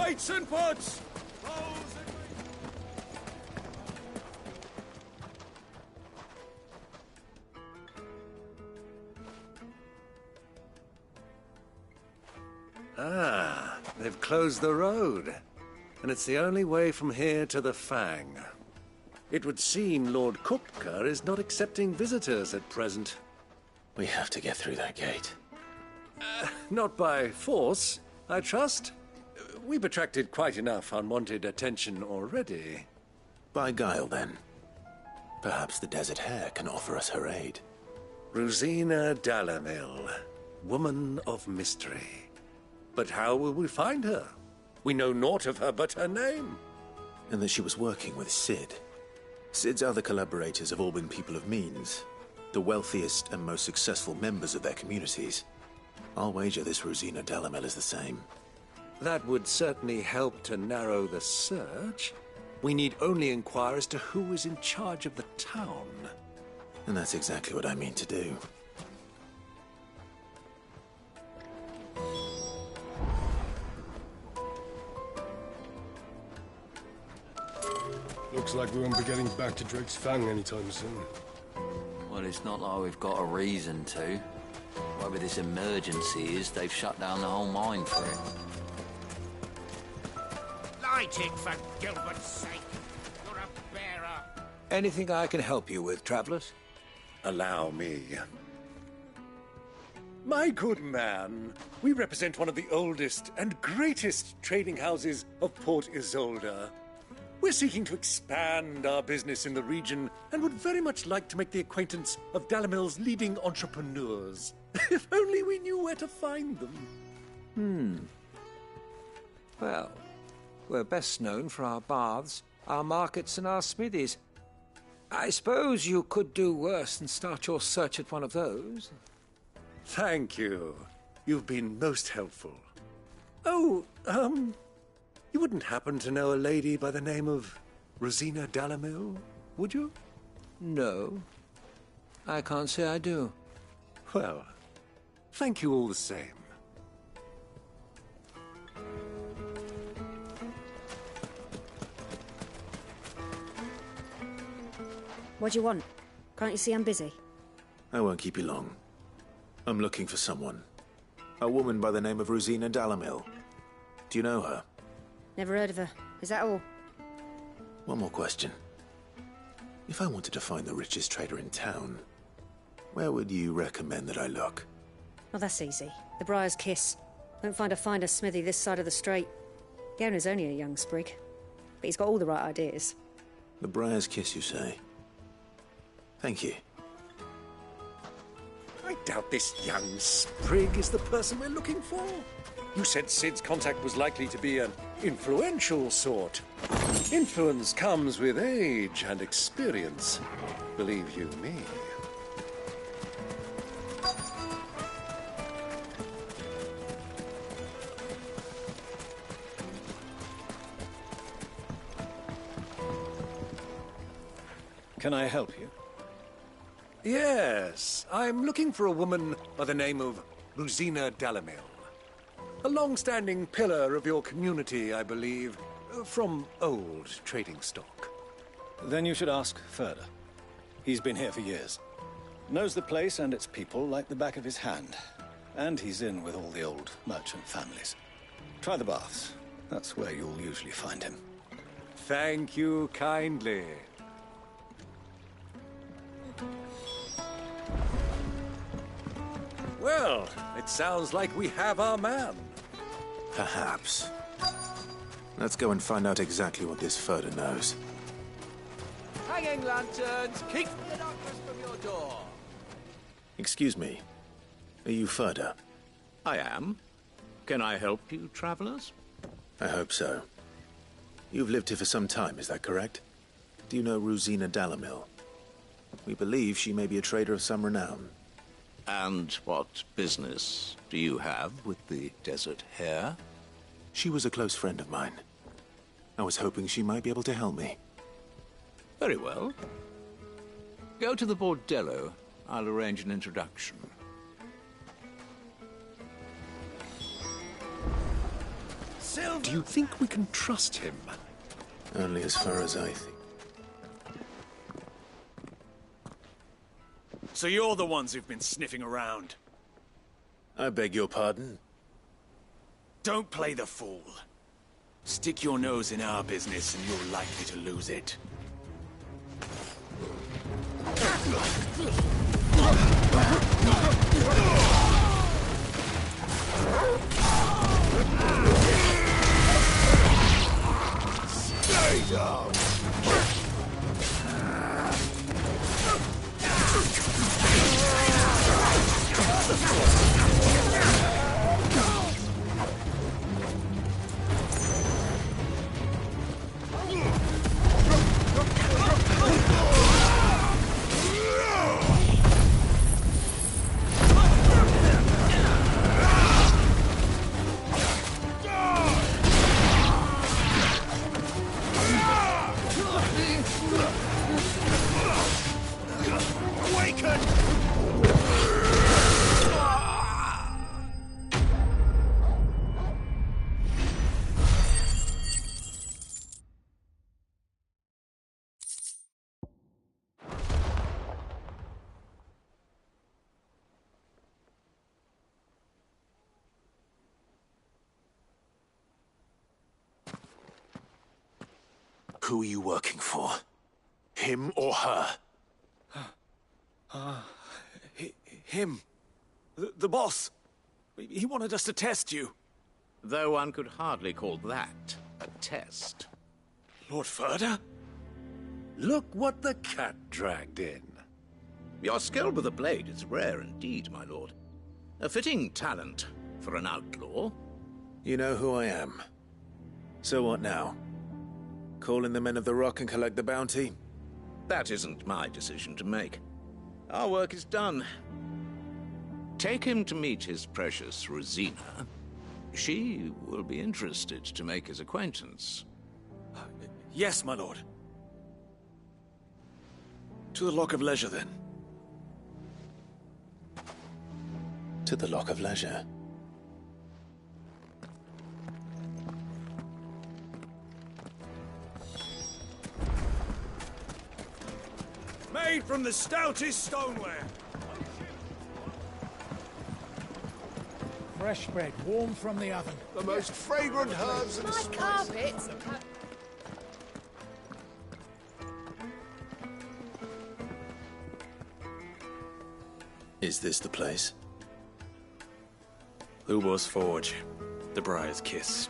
Weights and puts! Ah, they've closed the road. And it's the only way from here to the Fang. It would seem Lord Kupka is not accepting visitors at present. We have to get through that gate. Not by force, I trust. We've attracted quite enough unwanted attention already. By guile, then. Perhaps the Desert Hare can offer us her aid. Rosina Dalamil, woman of mystery. But how will we find her? We know naught of her but her name. And that she was working with Sid. Sid's other collaborators have all been people of means, the wealthiest and most successful members of their communities. I'll wager this Rosina Dalamil is the same. That would certainly help to narrow the search. We need only inquire as to who is in charge of the town. And that's exactly what I mean to do. Looks like we won't be getting back to Drake's Fang anytime soon. Well, it's not like we've got a reason to. Whatever this emergency is, they've shut down the whole mine for it. Light it, for Gilbert's sake! You're a bearer! Anything I can help you with, travelers? Allow me. My good man, we represent one of the oldest and greatest trading houses of Port Isolde. We're seeking to expand our business in the region and would very much like to make the acquaintance of Dalamil's leading entrepreneurs. If only we knew where to find them. Well, we're best known for our baths, our markets, and our smithies. I suppose you could do worse than start your search at one of those. Thank you. You've been most helpful. Oh, you wouldn't happen to know a lady by the name of Rosina Dalamil, would you? No, I can't say I do. Well, thank you all the same. What do you want? Can't you see I'm busy? I won't keep you long. I'm looking for someone. A woman by the name of Rosina Dalamil. Do you know her? Never heard of her. Is that all? One more question. If I wanted to find the richest trader in town, where would you recommend that I look? Well, that's easy. The Briar's Kiss. Won't find a finer smithy this side of the strait. The owner's only a young sprig, but he's got all the right ideas. The Briar's Kiss, you say? Thank you. I doubt this young sprig is the person we're looking for. You said Sid's contact was likely to be an influential sort. Influence comes with age and experience, believe you me. Can I help you? Yes, I'm looking for a woman by the name of Rosina Dalamil. A long-standing pillar of your community, I believe, from old trading stock. Then you should ask Furder. He's been here for years. Knows the place and its people like the back of his hand. And he's in with all the old merchant families. Try the baths. That's where you'll usually find him. Thank you kindly. Well, it sounds like we have our man. Perhaps. Let's go and find out exactly what this Furder knows. Hanging lanterns, keep the darkness from your door. Excuse me. Are you Furder? I am. Can I help you, travelers? I hope so. You've lived here for some time, is that correct? Do you know Rosina Dalamil? We believe she may be a trader of some renown. And what business do you have with the Desert Hare? She was a close friend of mine. I was hoping she might be able to help me. Very well. Go to the bordello. I'll arrange an introduction. Do you think we can trust him? Only as far as I think. So you're the ones who've been sniffing around. I beg your pardon? Don't play the fool. Stick your nose in our business and you're likely to lose it. Stay down! Who are you working for? Him or her? Him. The boss. He wanted us to test you. Though one could hardly call that a test. Lord Furder? Look what the cat dragged in. Your skill with the blade is rare indeed, my lord. A fitting talent for an outlaw. You know who I am. So what now? Call in the men of the Rock and collect the bounty? That isn't my decision to make. Our work is done. Take him to meet his precious Rosina. She will be interested to make his acquaintance. Yes, my lord. To the Lock of Leisure, then. To the Lock of Leisure. Made from the stoutest stoneware. Fresh bread, warm from the oven. The most fragrant herbs and My spices. carpets. Is this the place? Lubor's Forge. The Briar's Kiss.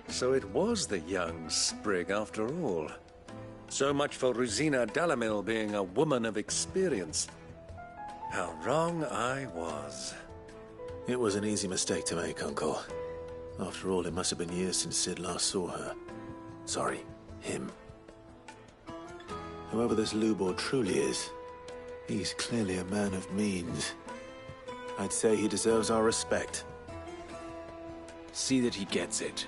So it was the young sprig after all. So much for Rosina Dalamil being a woman of experience. How wrong I was. It was an easy mistake to make, Uncle. After all, it must have been years since Sid last saw her. Sorry, him. Whoever this Lubor truly is, he's clearly a man of means. I'd say he deserves our respect. See that he gets it.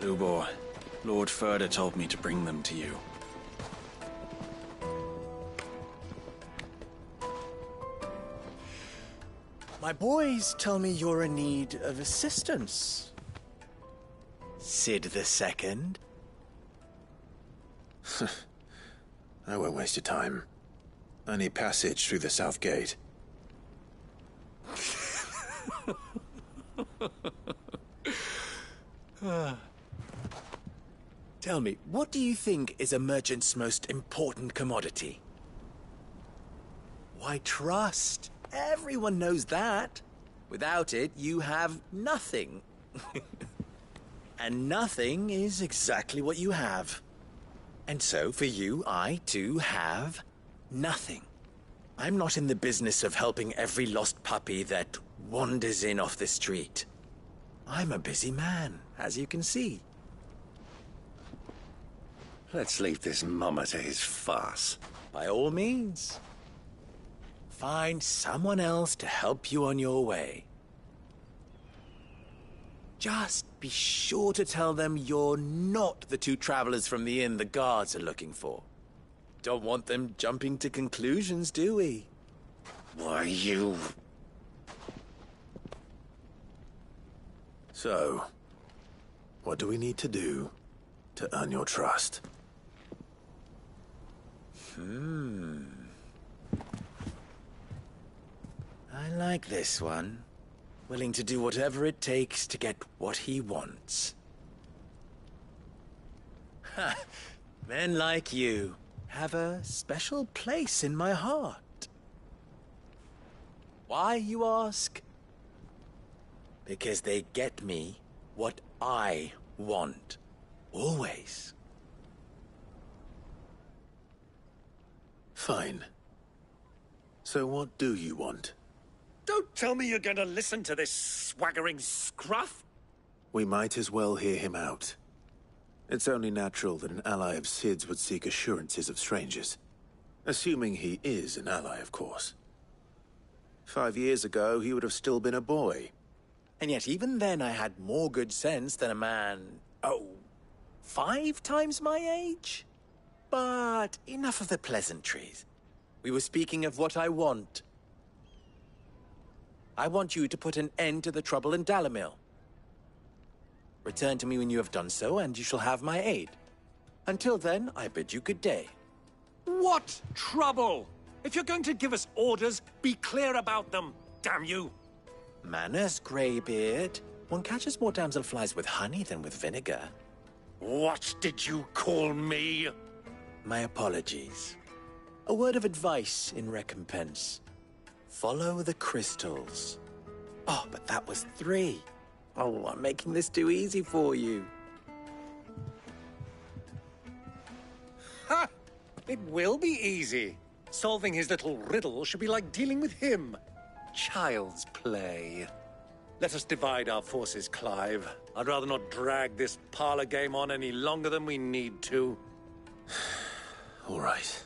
Lubor, Lord Furder told me to bring them to you. My boys tell me you're in need of assistance. Sid the Second? I won't waste your time. I need passage through the south gate. Tell me, what do you think is a merchant's most important commodity? Why, trust. Everyone knows that. Without it, you have nothing. And nothing is exactly what you have. And so, for you, I, too, have nothing. I'm not in the business of helping every lost puppy that wanders in off the street. I'm a busy man, as you can see. Let's leave this mummer to his farce. By all means. Find someone else to help you on your way. Just be sure to tell them you're not the two travelers from the inn the guards are looking for. Don't want them jumping to conclusions, do we? Why, you... So, what do we need to do to earn your trust? I like this one. Willing to do whatever it takes to get what he wants. Ha! Men like you have a special place in my heart. Why, you ask? Because they get me what I want. Always. Fine. So what do you want? Don't tell me you're going to listen to this swaggering scruff! We might as well hear him out. It's only natural that an ally of Sid's would seek assurances of strangers. Assuming he is an ally, of course. 5 years ago, he would have still been a boy. And yet even then I had more good sense than a man, 5 times my age? But enough of the pleasantries. We were speaking of what I want. I want you to put an end to the trouble in Dalamil. Return to me when you have done so, and you shall have my aid. Until then, I bid you good day. What trouble? If you're going to give us orders, be clear about them, damn you! Manners, Greybeard. One catches more damselflies with honey than with vinegar. What did you call me? My apologies. A word of advice in recompense. Follow the crystals. Oh, but that was 3. Oh, I'm making this too easy for you. Ha! It will be easy. Solving his little riddle should be like dealing with him. Child's play. Let us divide our forces, Clive. I'd rather not drag this parlor game on any longer than we need to. All right.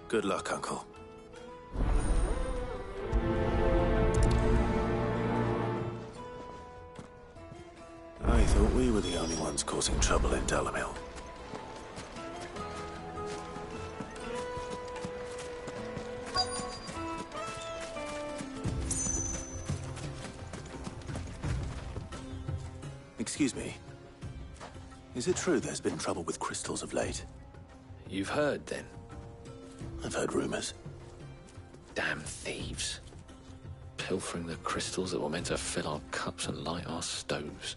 Good luck, Uncle. I thought we were the only ones causing trouble in Dalamil. Excuse me. Is it true there's been trouble with crystals of late? You've heard, then? I've heard rumors. Damn thieves. Pilfering the crystals that were meant to fill our cups and light our stoves.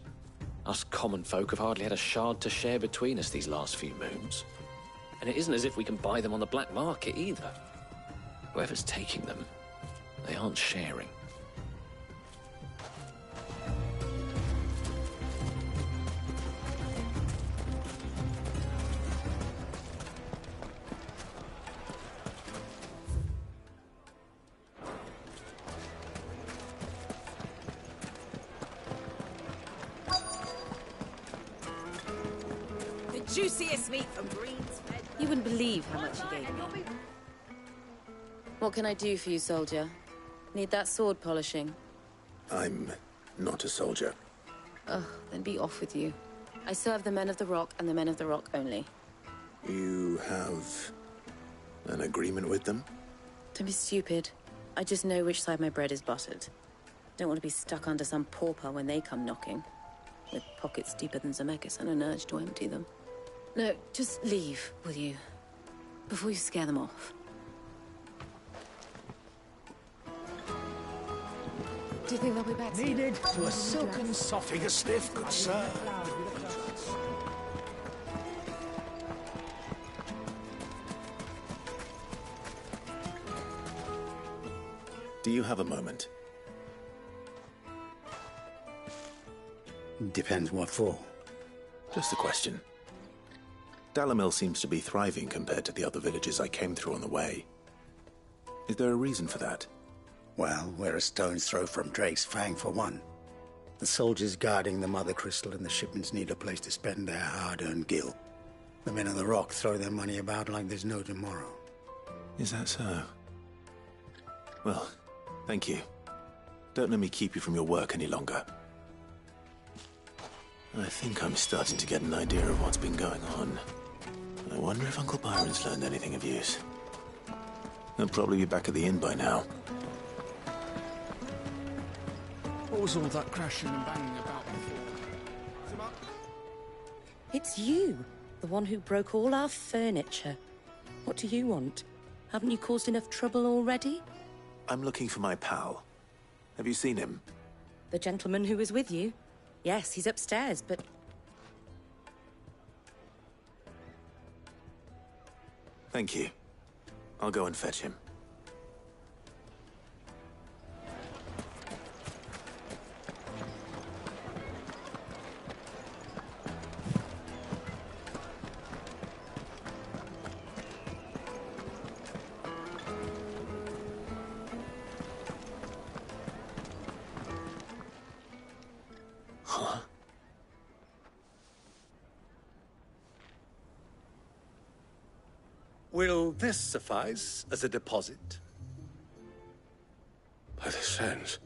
Us common folk have hardly had a shard to share between us these last few moons. And it isn't as if we can buy them on the black market either. Whoever's taking them, they aren't sharing. Juiciest meat from Green's. You wouldn't believe how much he gave me. What can I do for you, soldier? Need that sword polishing? I'm not a soldier. Ugh, then be off with you. I serve the men of the Rock and the men of the Rock only. You have an agreement with them? Don't be stupid. I just know which side my bread is buttered. Don't want to be stuck under some pauper when they come knocking. With pockets deeper than Zemeckis and an urge to empty them. No, just leave, will you? Before you scare them off. Do you think they'll be back soon? Needed to a silken soft. Take a sniff, good sir. Do you have a moment? Depends what for. Just a question. Dalamil seems to be thriving compared to the other villages I came through on the way. Is there a reason for that? Well, we're a stone's throw from Drake's Fang, for one. The soldiers guarding the Mother Crystal and the shipments need a place to spend their hard-earned gil. The men of the Rock throw their money about like there's no tomorrow. Is that so? Well, thank you. Don't let me keep you from your work any longer. I think I'm starting to get an idea of what's been going on. I wonder if Uncle Byron's learned anything of use. He'll probably be back at the inn by now. What was all that crashing and banging about before? It's you, the one who broke all our furniture. What do you want? Haven't you caused enough trouble already? I'm looking for my pal. Have you seen him? The gentleman who was with you? Yes, he's upstairs, but... Thank you. I'll go and fetch him. Huh? Will this suffice as a deposit? By the sands.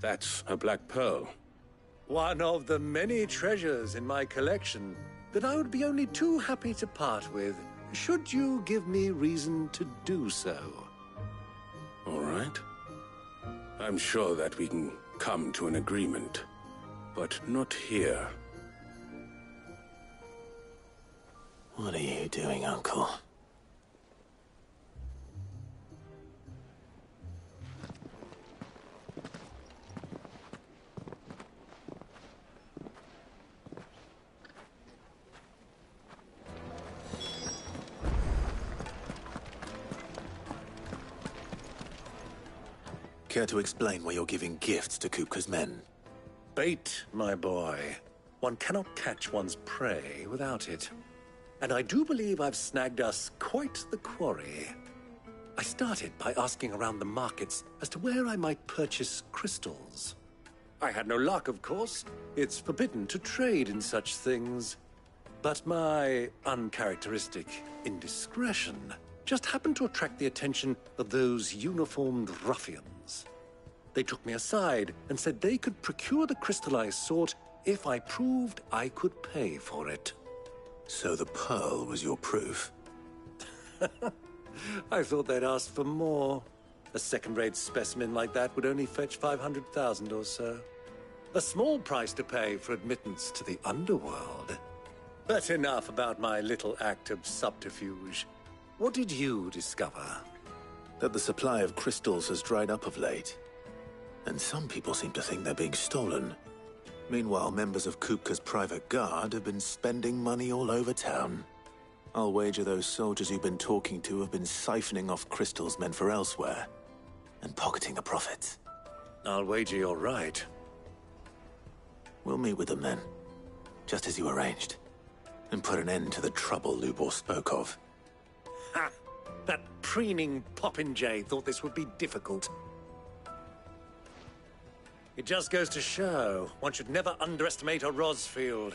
That's a black pearl. One of the many treasures in my collection that I would be only too happy to part with, should you give me reason to do so. All right. I'm sure that we can come to an agreement, but not here. What are you doing, Uncle? Care to explain why you're giving gifts to Kupka's men? Bait, my boy. One cannot catch one's prey without it. And I do believe I've snagged us quite the quarry. I started by asking around the markets as to where I might purchase crystals. I had no luck, of course. It's forbidden to trade in such things. But my uncharacteristic indiscretion just happened to attract the attention of those uniformed ruffians. They took me aside and said they could procure the crystal I sought if I proved I could pay for it. So the pearl was your proof? I thought they'd asked for more. A second-rate specimen like that would only fetch 500,000 or so. A small price to pay for admittance to the underworld. But enough about my little act of subterfuge. What did you discover? That the supply of crystals has dried up of late. And some people seem to think they're being stolen. Meanwhile, members of Kupka's private guard have been spending money all over town. I'll wager those soldiers you've been talking to have been siphoning off crystals meant for elsewhere, and pocketing the profits. I'll wager you're right. We'll meet with them then, just as you arranged, and put an end to the trouble Lubor spoke of. Ha! That preening popinjay thought this would be difficult. It just goes to show, one should never underestimate a Rosfield.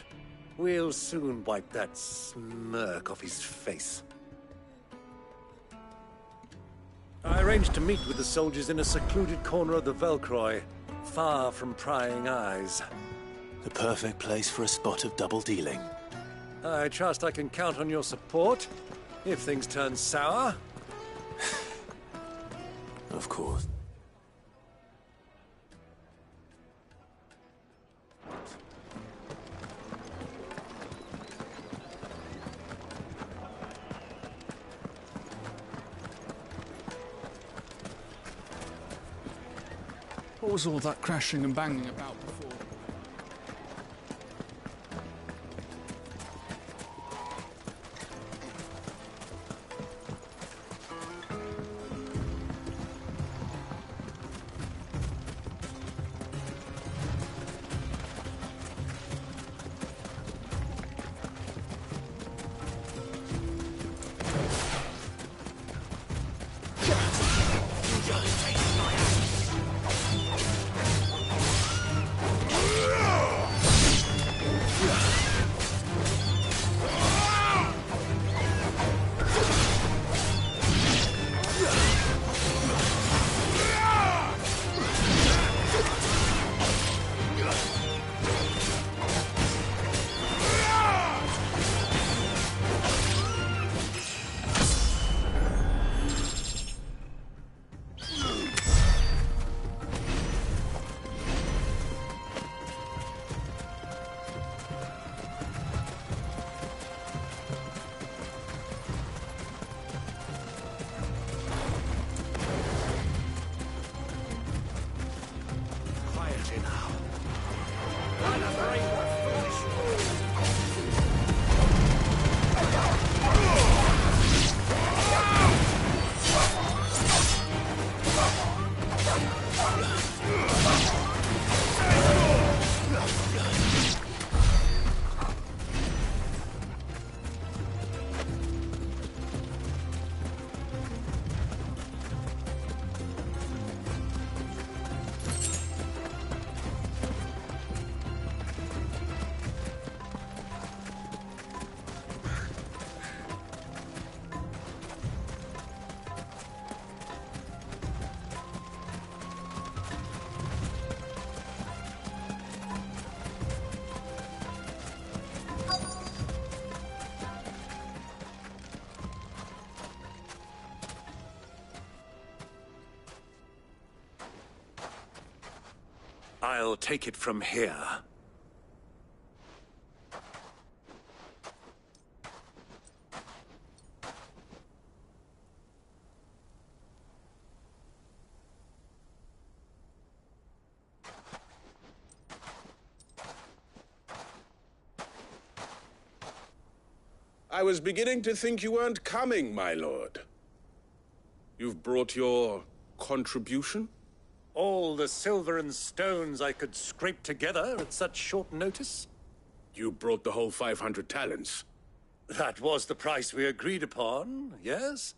We'll soon wipe that smirk off his face. I arranged to meet with the soldiers in a secluded corner of the Velcroy, far from prying eyes. The perfect place for a spot of double dealing. I trust I can count on your support, if things turn sour. Of course. What was all that crashing and banging about before? easy now. I'll take it from here. I was beginning to think you weren't coming, my lord. You've brought your contribution? All the silver and stones I could scrape together at such short notice? You brought the whole 500 talents. That was the price we agreed upon, yes?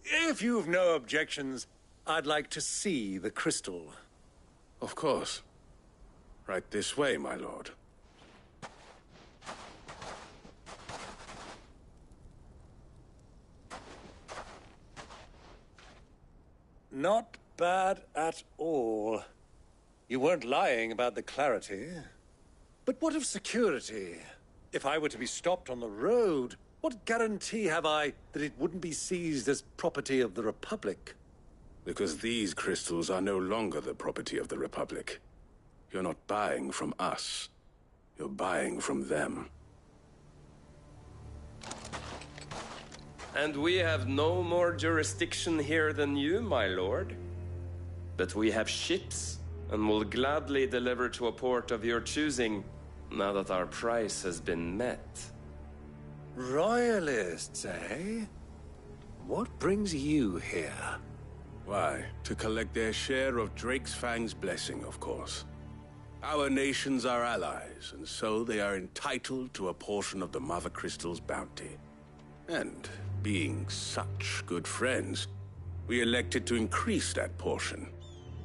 If you've no objections, I'd like to see the crystal. Of course. Right this way, my lord. Not bad at all. You weren't lying about the clarity. But what of security? If I were to be stopped on the road, what guarantee have I that it wouldn't be seized as property of the Republic? Because these crystals are no longer the property of the Republic. You're not buying from us. You're buying from them. And we have no more jurisdiction here than you, my lord. But we have ships, and will gladly deliver to a port of your choosing, now that our price has been met. Royalists, eh? What brings you here? Why, to collect their share of Drake's Fang's blessing, of course. Our nations are allies, and so they are entitled to a portion of the Mother Crystal's bounty. And, being such good friends, we elected to increase that portion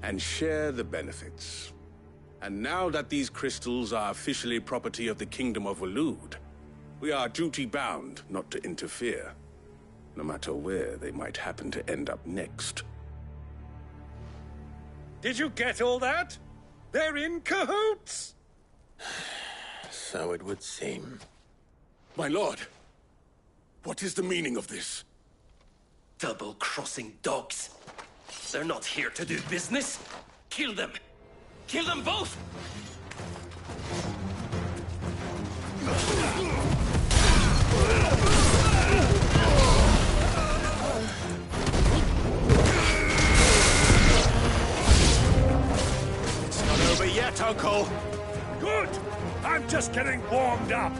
and share the benefits. And now that these crystals are officially property of the Kingdom of Waloed, we are duty-bound not to interfere, no matter where they might happen to end up next. Did you get all that? They're in cahoots! So it would seem. My lord, what is the meaning of this? Double-crossing dogs. They're not here to do business. Kill them! Kill them both! It's not over yet, Uncle! Good! I'm just getting warmed up!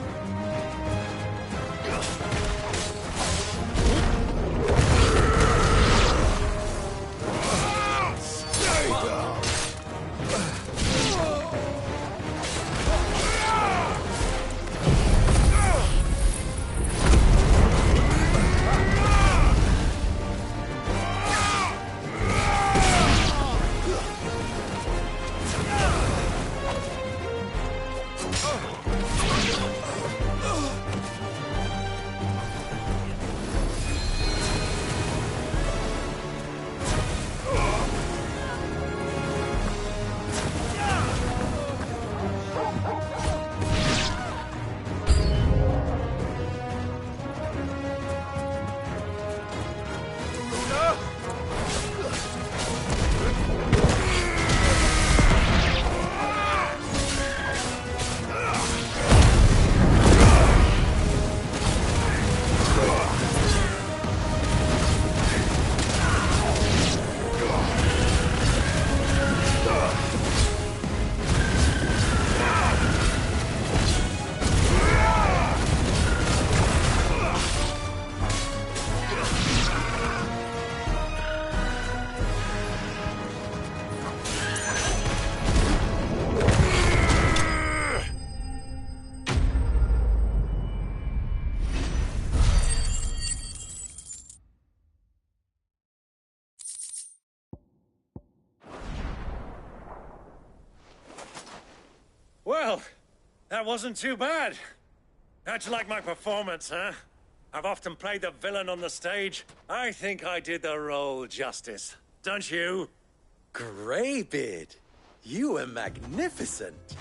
Stay down! That wasn't too bad. How'd you like my performance, huh? I've often played the villain on the stage. I think I did the role justice. Don't you? Greybeard, you were magnificent.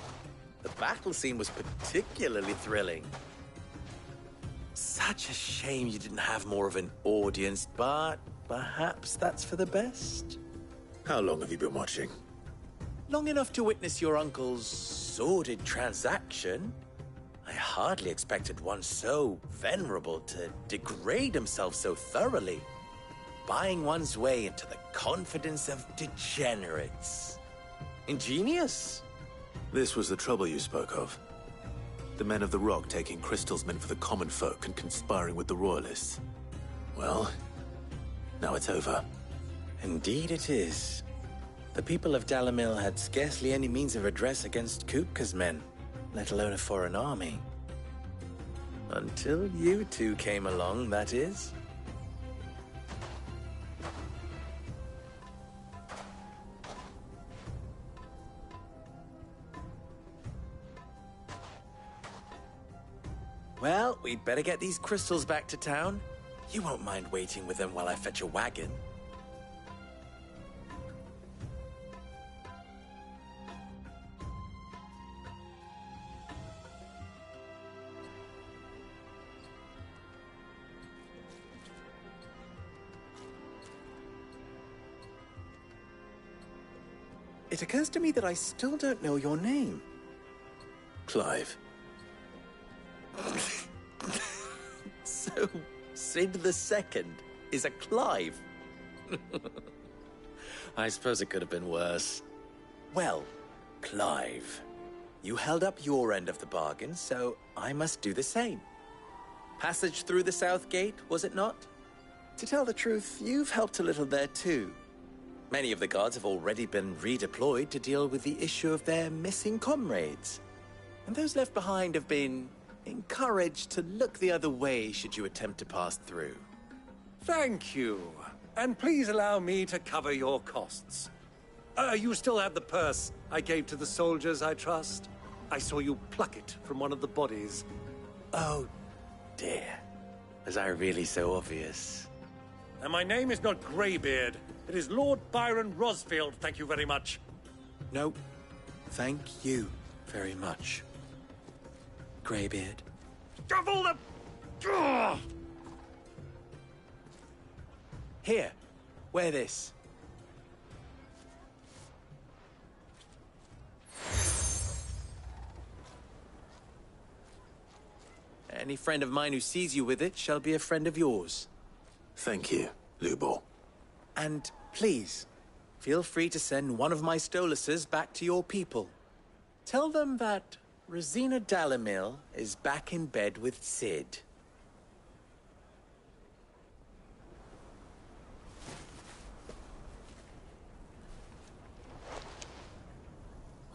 The battle scene was particularly thrilling. Such a shame you didn't have more of an audience, but perhaps that's for the best. How long have you been watching? Long enough to witness your uncle's sordid transaction. I hardly expected one so venerable to degrade himself so thoroughly, buying one's way into the confidence of degenerates. Ingenious. This was the trouble you spoke of. The men of the Rock taking crystals meant for the common folk and conspiring with the Royalists. Well, now it's over. Indeed it is. The people of Dalamil had scarcely any means of redress against Kupka's men, let alone a foreign army. Until you two came along, that is. Well, we'd better get these crystals back to town. You won't mind waiting with them while I fetch a wagon. It occurs to me that I still don't know your name. Clive. So, Sid the Second is a Clive? I suppose it could have been worse. Well, Clive, you held up your end of the bargain, so I must do the same. Passage through the South Gate, was it not? To tell the truth, you've helped a little there too. Many of the guards have already been redeployed to deal with the issue of their missing comrades. And those left behind have been encouraged to look the other way should you attempt to pass through. Thank you. And please allow me to cover your costs. You still have the purse I gave to the soldiers, I trust? I saw you pluck it from one of the bodies. Oh, dear. Was I really so obvious? And my name is not Greybeard. It is Lord Byron Rosfield, thank you very much. No, thank you very much, Greybeard. Of all the... Ugh! Here, wear this. Any friend of mine who sees you with it shall be a friend of yours. Thank you, Lubor. And please, feel free to send one of my Stoluses back to your people. Tell them that Rosina Dalamil is back in bed with Sid.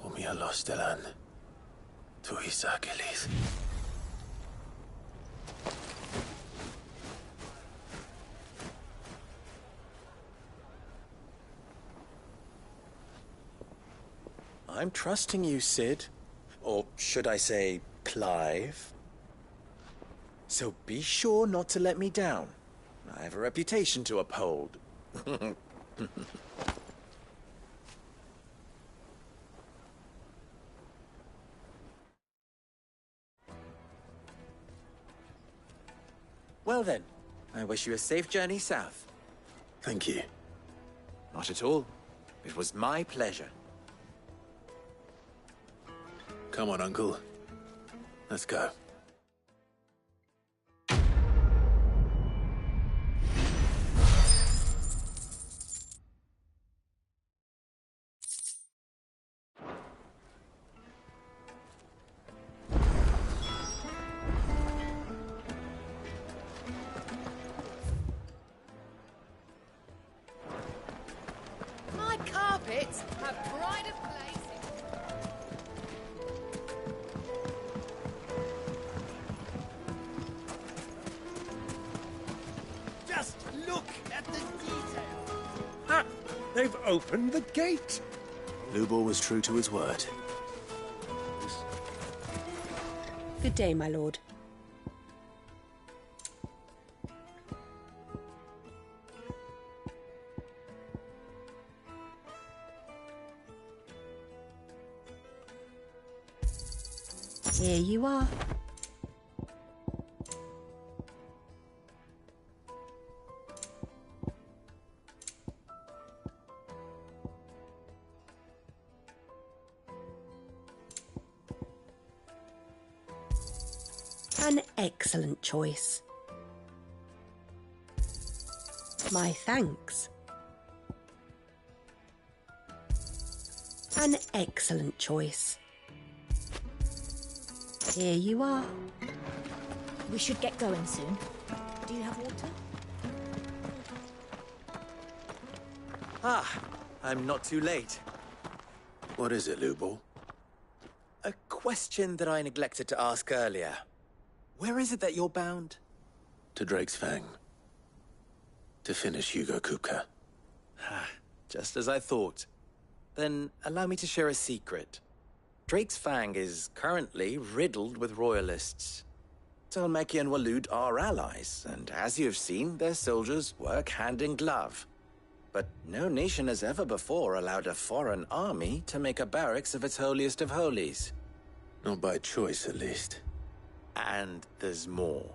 Umia Lostelan. Tuisa Achilles. I'm trusting you, Sid. Or should I say, Clive. So be sure not to let me down. I have a reputation to uphold. Well then, I wish you a safe journey south. Thank you. Not at all. It was my pleasure. Come on, Uncle. Let's go. My carpets have pride of place. Just look at the detail. Ha! They've opened the gate. Lubor was true to his word. Good day, my lord. Here you are. An excellent choice. My thanks. An excellent choice. Here you are. We should get going soon. Do you have water? Ah, I'm not too late. What is it, Lubo? A question that I neglected to ask earlier. Where is it that you're bound? To Drake's Fang. To finish Hugo Kupka. Just as I thought. Then allow me to share a secret. Drake's Fang is currently riddled with royalists. Talmeki and Walud are allies, and as you have seen, their soldiers work hand in glove. But no nation has ever before allowed a foreign army to make a barracks of its holiest of holies. Not by choice, at least. And there's more.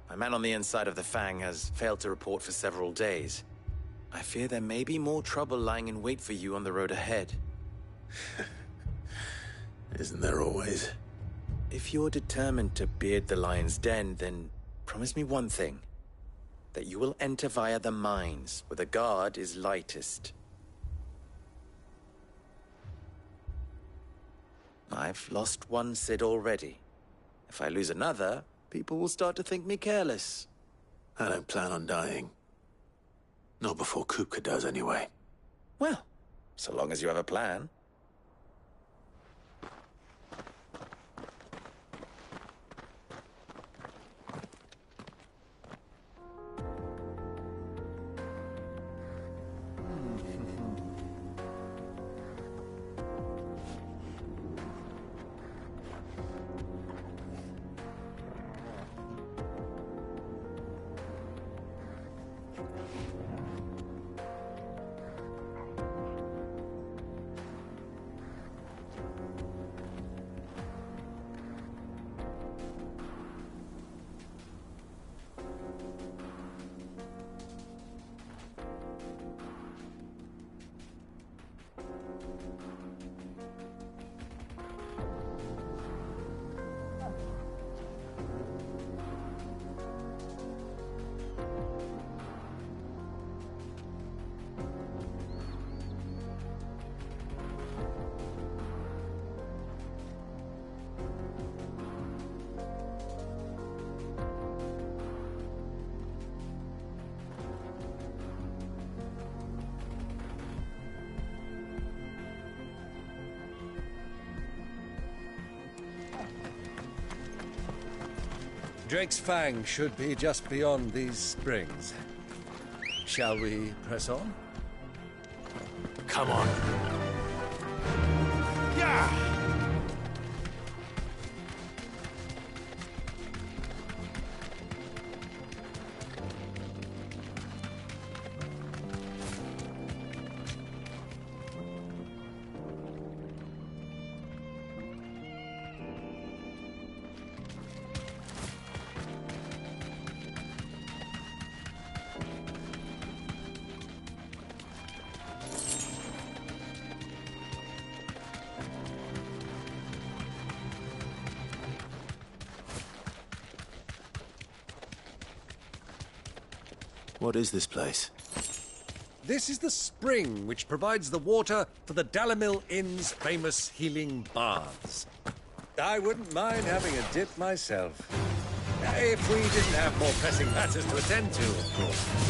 My man on the inside of the Fang has failed to report for several days. I fear there may be more trouble lying in wait for you on the road ahead. Isn't there always? If you're determined to beard the lion's den, then promise me one thing. That you will enter via the mines, where the guard is lightest. I've lost one Cid already. If I lose another, people will start to think me careless. I don't plan on dying. Not before Kupka does, anyway. Well, so long as you have a plan. Drake's Fang should be just beyond these springs. Shall we press on? Come on. Yeah! What is this place? This is the spring which provides the water for the Dalimil Inn's famous healing baths. I wouldn't mind having a dip myself. If we didn't have more pressing matters to attend to, of course.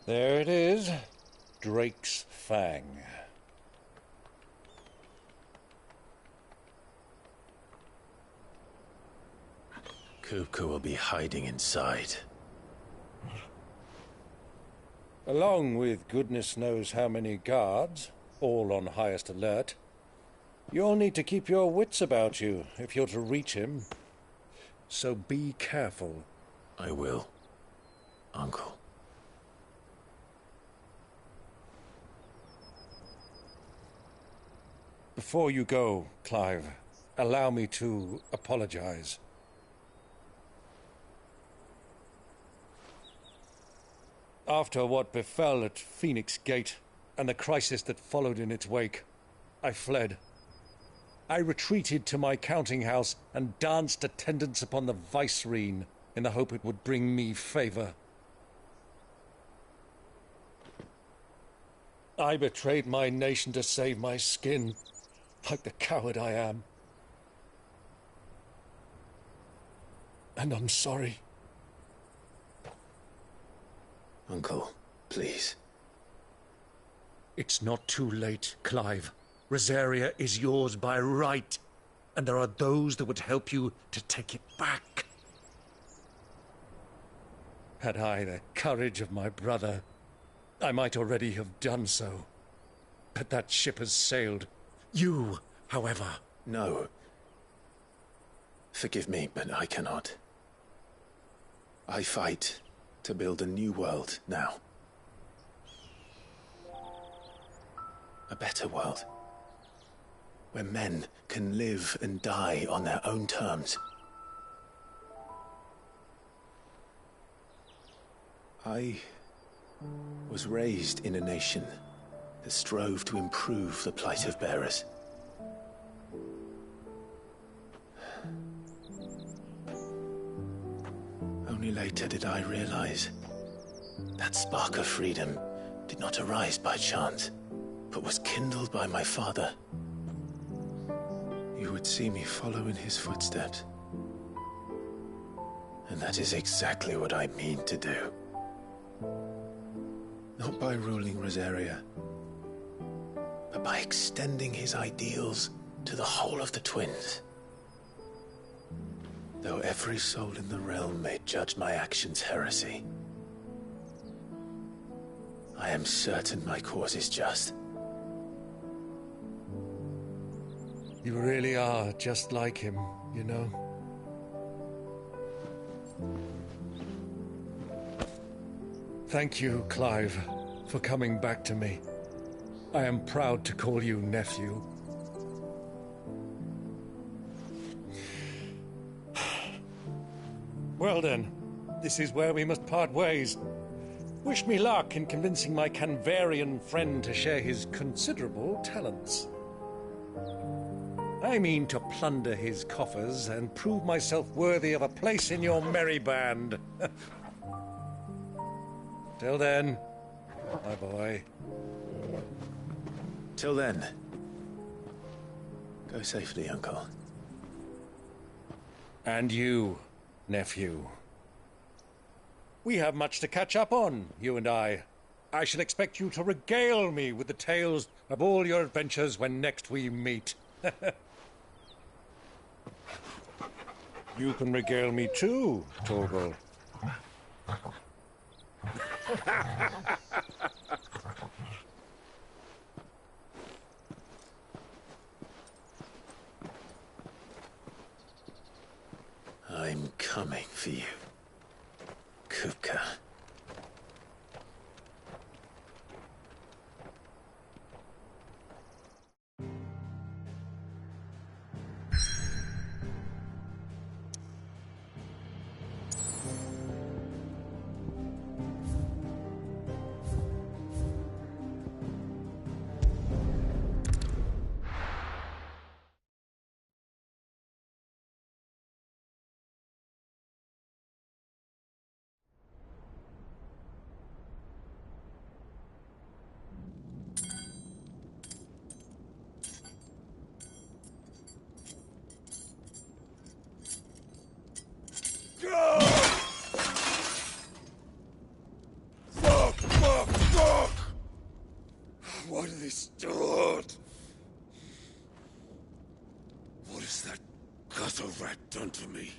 There it is. Drake's Fang. Kupka will be hiding inside. Along with goodness knows how many guards, all on highest alert. You'll need to keep your wits about you if you're to reach him. So be careful. I will, Uncle. Before you go, Clive, allow me to apologize. After what befell at Phoenix Gate and the crisis that followed in its wake, I fled. I retreated to my counting house and danced attendance upon the vicereine in the hope it would bring me favor. I betrayed my nation to save my skin, like the coward I am. And I'm sorry. Uncle, please. It's not too late, Clive. Rosaria is yours by right, and there are those that would help you to take it back. Had I the courage of my brother, I might already have done so. But that ship has sailed. You, however... No. Forgive me, but I cannot. I fight to build a new world now. A better world. Where men can live and die on their own terms. I was raised in a nation that strove to improve the plight of bearers. Only later did I realize that spark of freedom did not arise by chance, but was kindled by my father. You would see me follow in his footsteps. And that is exactly what I mean to do. Not by ruling Rosaria, but by extending his ideals to the whole of the twins. Though every soul in the realm may judge my actions heresy, I am certain my cause is just. You really are just like him, you know? Thank you, Clive, for coming back to me. I am proud to call you nephew. Well then, this is where we must part ways. Wish me luck in convincing my Canvarian friend to share his considerable talents. I mean to plunder his coffers and prove myself worthy of a place in your merry band. Till then, my boy. Till then, go safely, Uncle. And you, nephew. We have much to catch up on, you and I. I shall expect you to regale me with the tales of all your adventures when next we meet. You can regale me too, Torgal. I'm coming for you, Kupka. that done to me?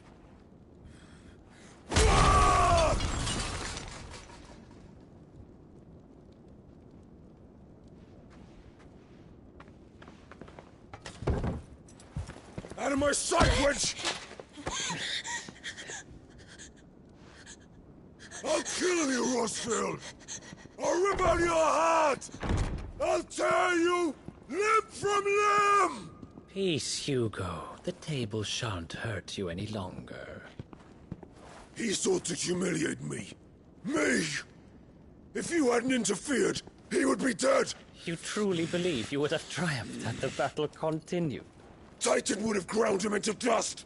Out of my sight, witch! I'll kill you, Rossfield! I'll rip out your heart! I'll tear you limb from limb! Peace, Hugo. The table shan't hurt you any longer. He sought to humiliate me. Me! If you hadn't interfered, he would be dead! You truly believe you would have triumphed had the battle continued? Titan would have ground him into dust!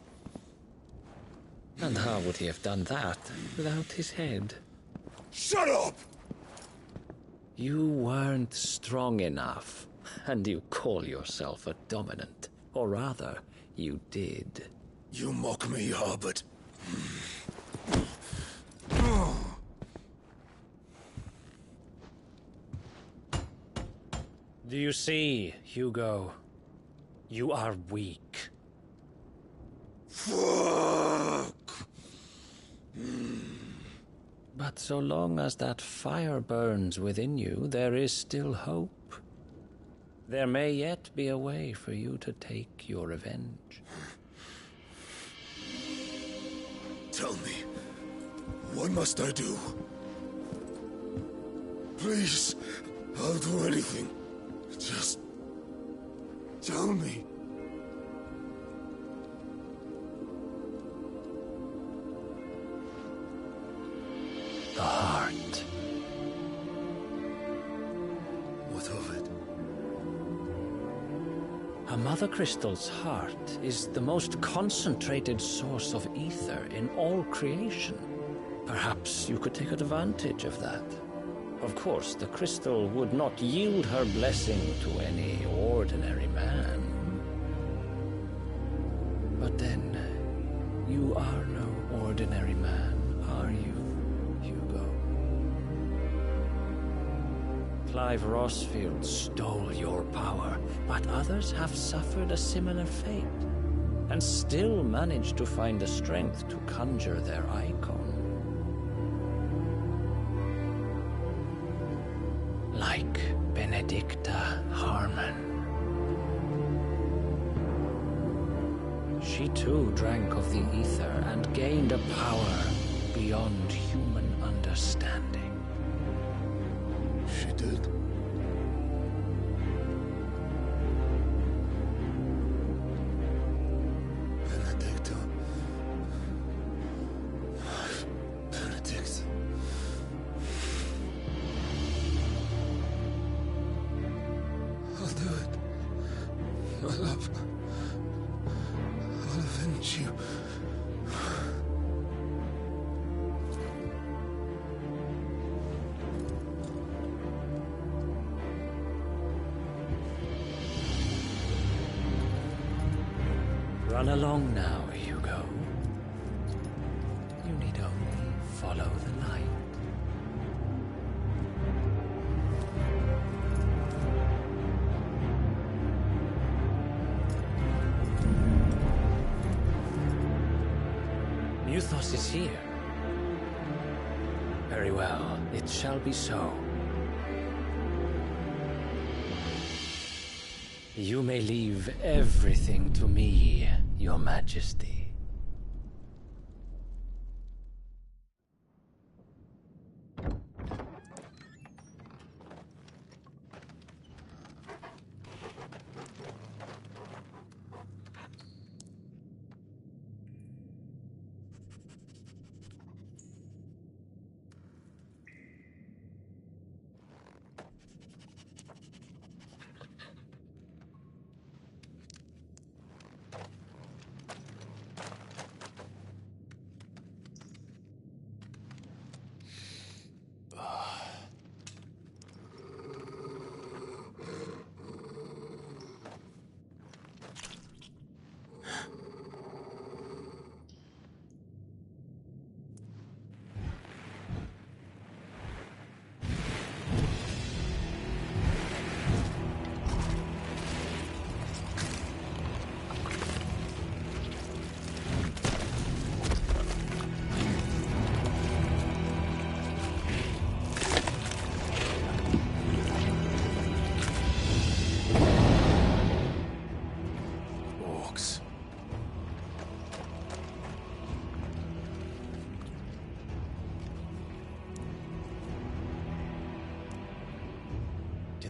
And how would he have done that without his head? Shut up! You weren't strong enough, and you call yourself a dominant. Or rather, you did. You mock me, Harbert. Do you see, Hugo? You are weak. Fuck! But so long as that fire burns within you, there is still hope. There may yet be a way for you to take your revenge. Tell me, what must I do? Please, I'll do anything. Just tell me. The heart. What of it? A Mother Crystal's heart is the most concentrated source of ether in all creation. Perhaps you could take advantage of that. Of course, the crystal would not yield her blessing to any ordinary man. But then, you are no ordinary man, are you, Hugo? Clive Rossfield stole your power, but others have suffered a similar fate, and still managed to find the strength to conjure their icon. Like Benedicta Harmon. She too drank of the ether and gained a power beyond human understanding. She did? Benedicta. Benedict. I'll do it. My love. I'll avenge you. Run along now, Hugo. You need only follow the light. Muthos is here. Very well, it shall be so. You may leave everything to me, Your Majesty.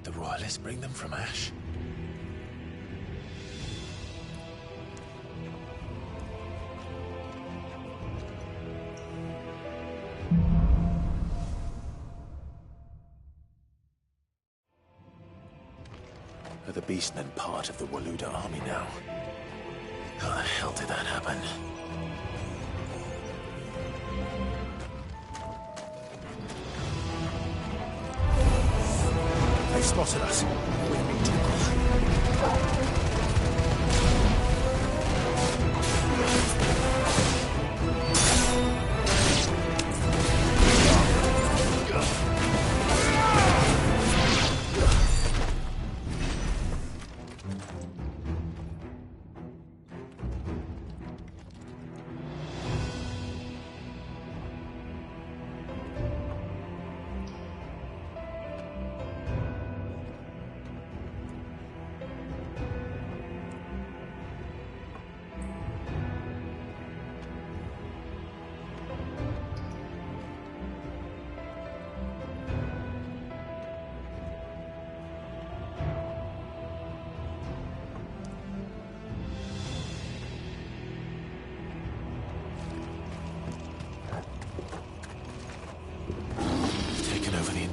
Did the royalists bring them from Ash? Are the Beastmen part of the Waluda army now? How the hell did that happen? They spotted us. We need to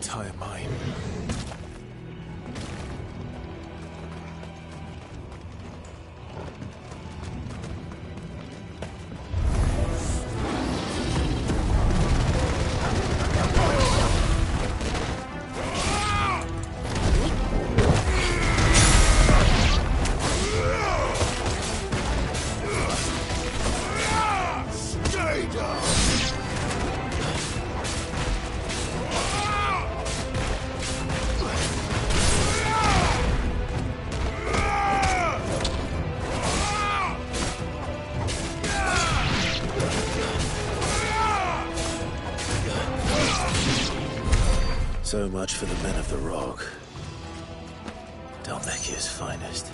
entire mine. So much for the men of the Rock. Dhalmekia's finest.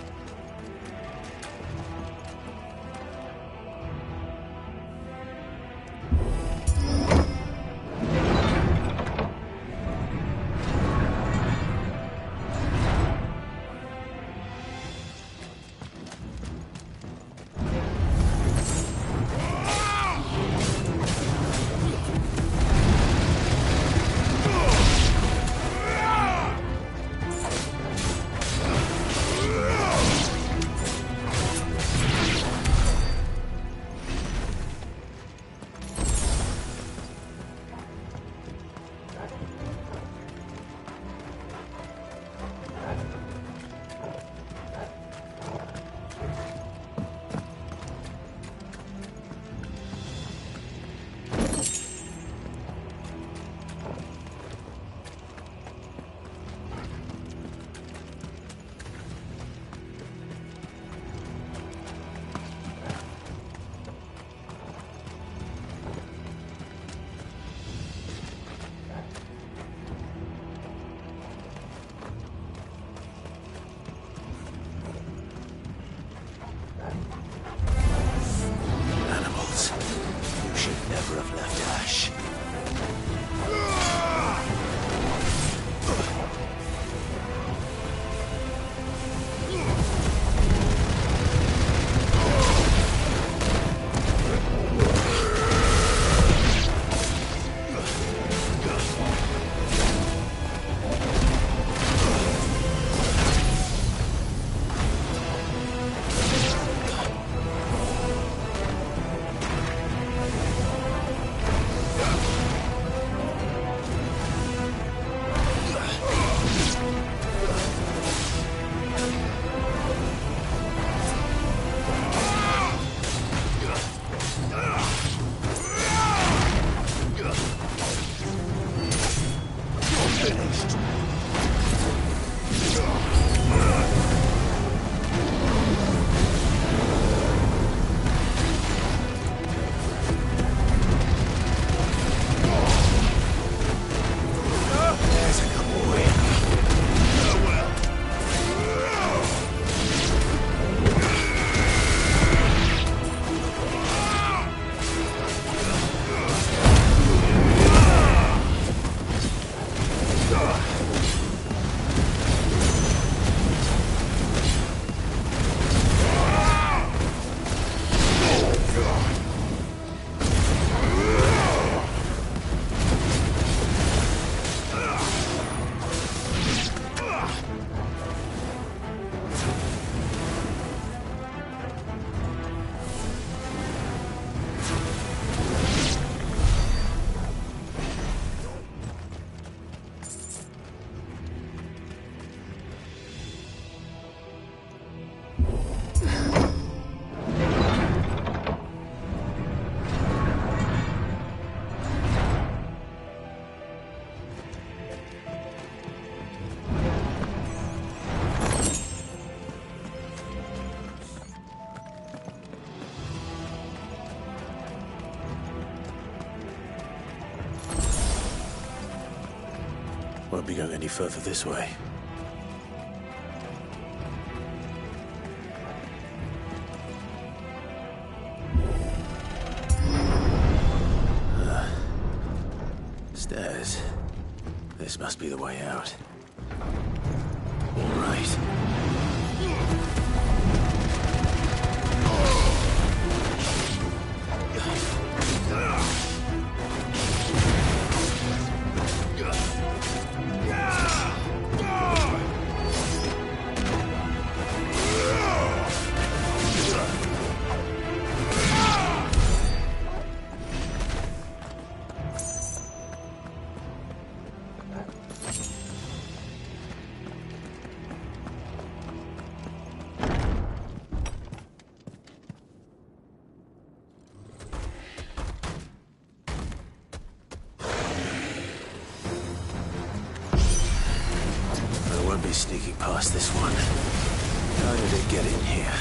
Won't be going any further this way. Stairs. This must be the way out. All right. Sneaking past this one. How did it get in here?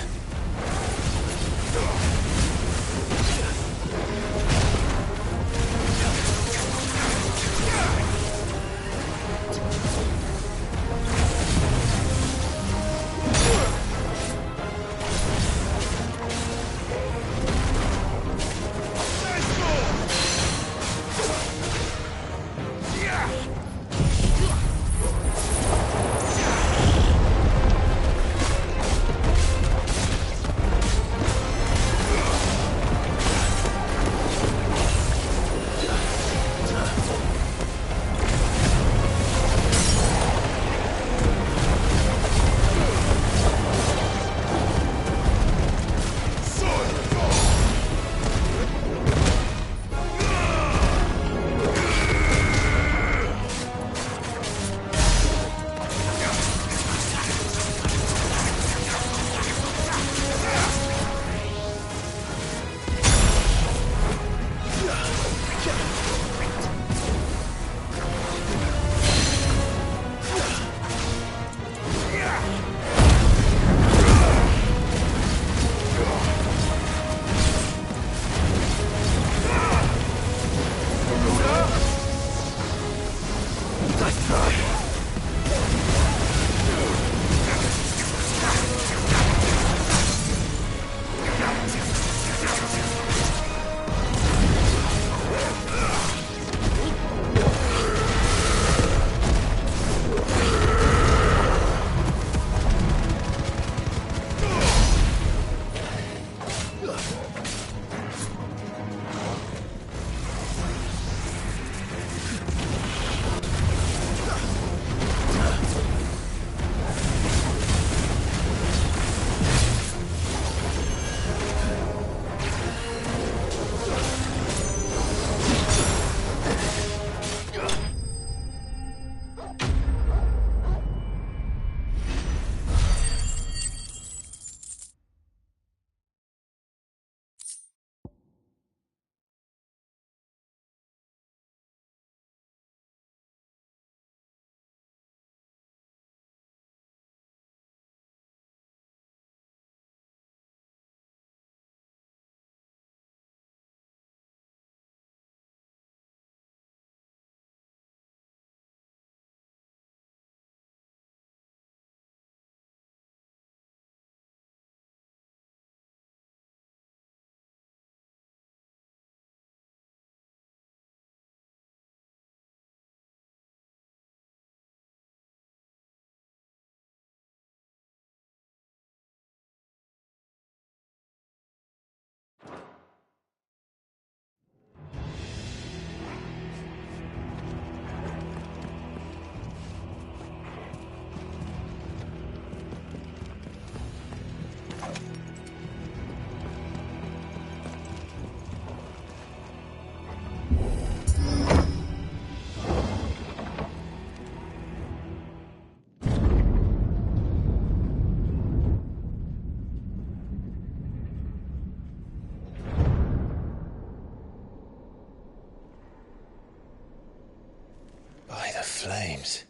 Flames.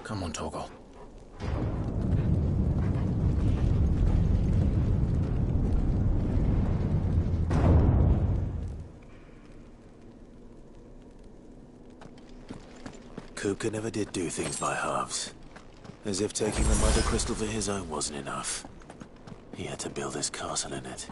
Come on, Torgal. Kupka never did do things by halves. As if taking the Mother Crystal for his own wasn't enough. He had to build his castle in it.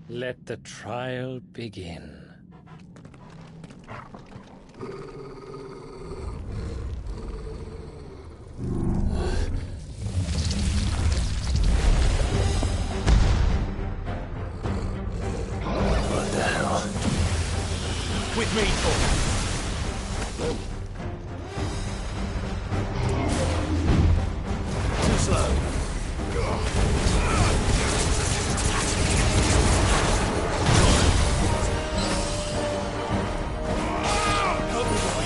Let the trial begin. What the hell? With me, Thor. Too slow. Help me,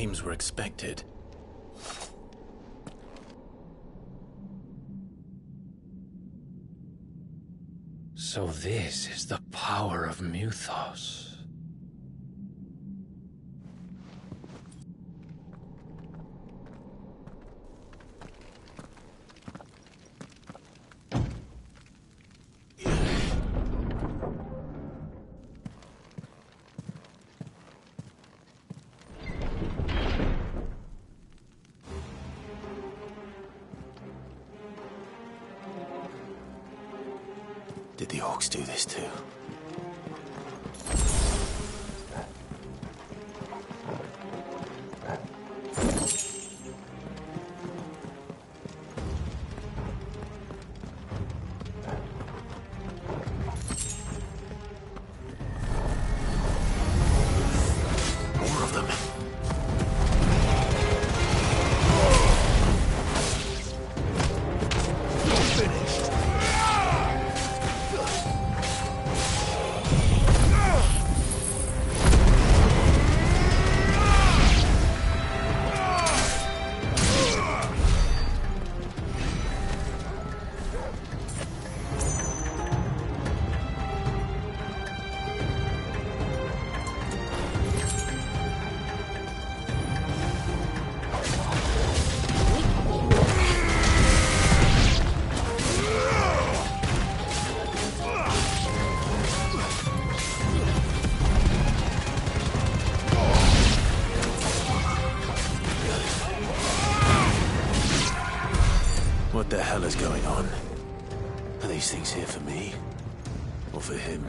dreams were expected. So this is the power of Mythos. Did the orcs do this too? More of them. What the hell is going on? Are these things here for me? Or for him?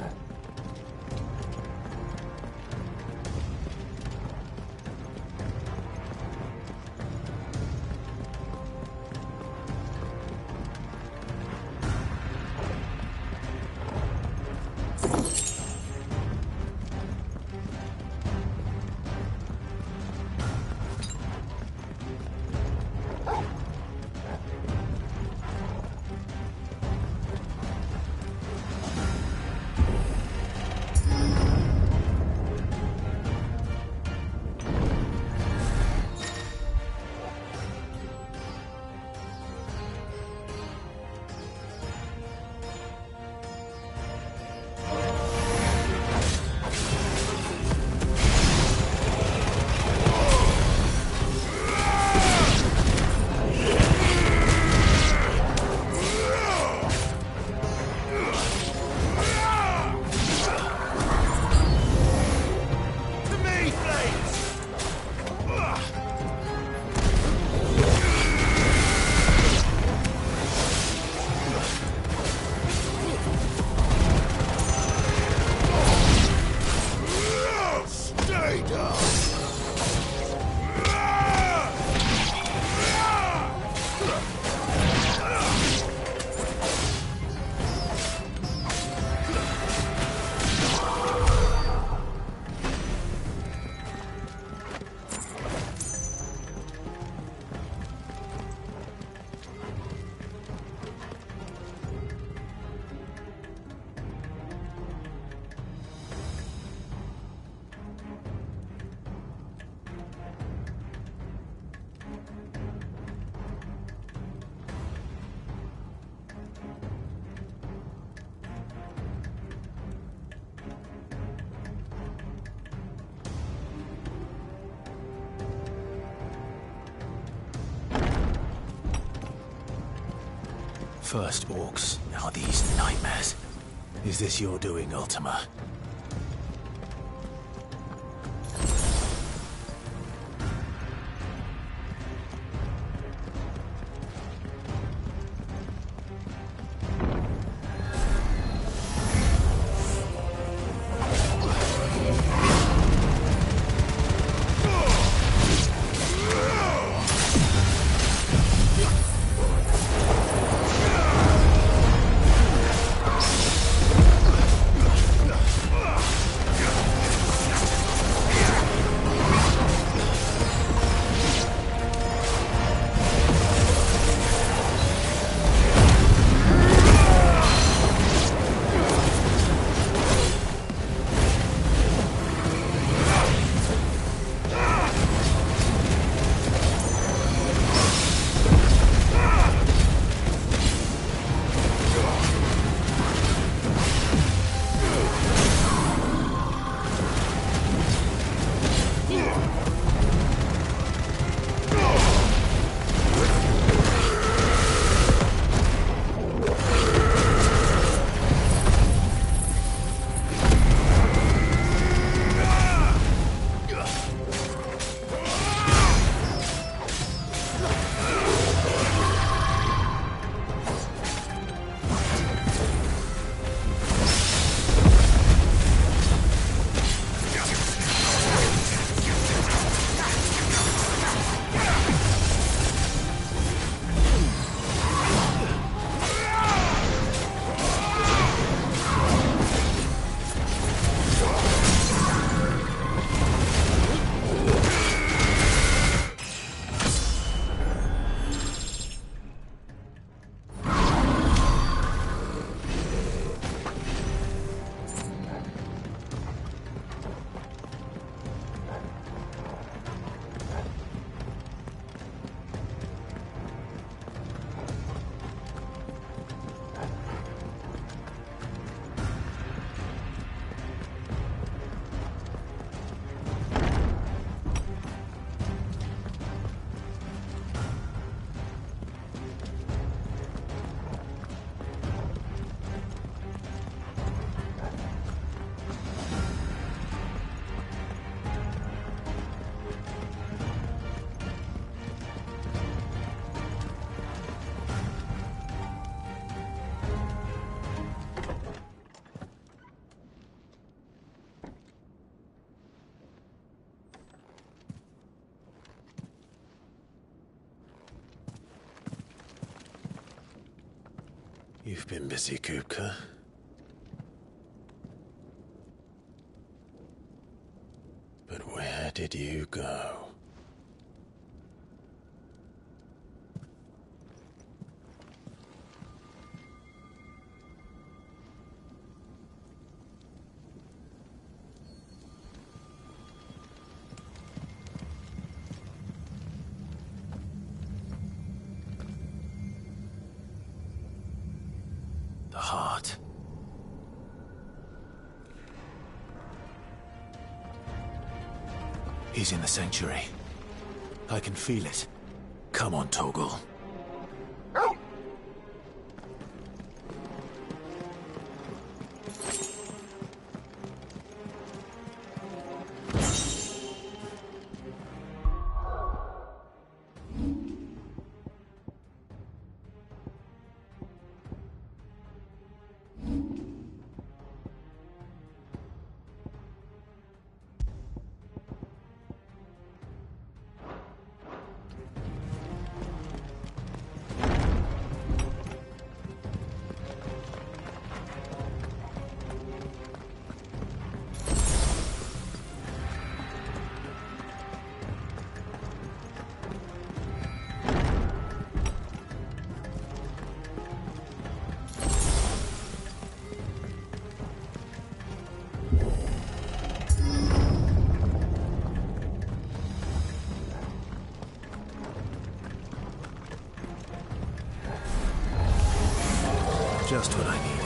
First orcs, now these nightmares. Is this your doing, Ultima? You've been busy, Kupka. But where did you go? The heart. He's in the sanctuary. I can feel it. Come on, Torgal. Just what I needed.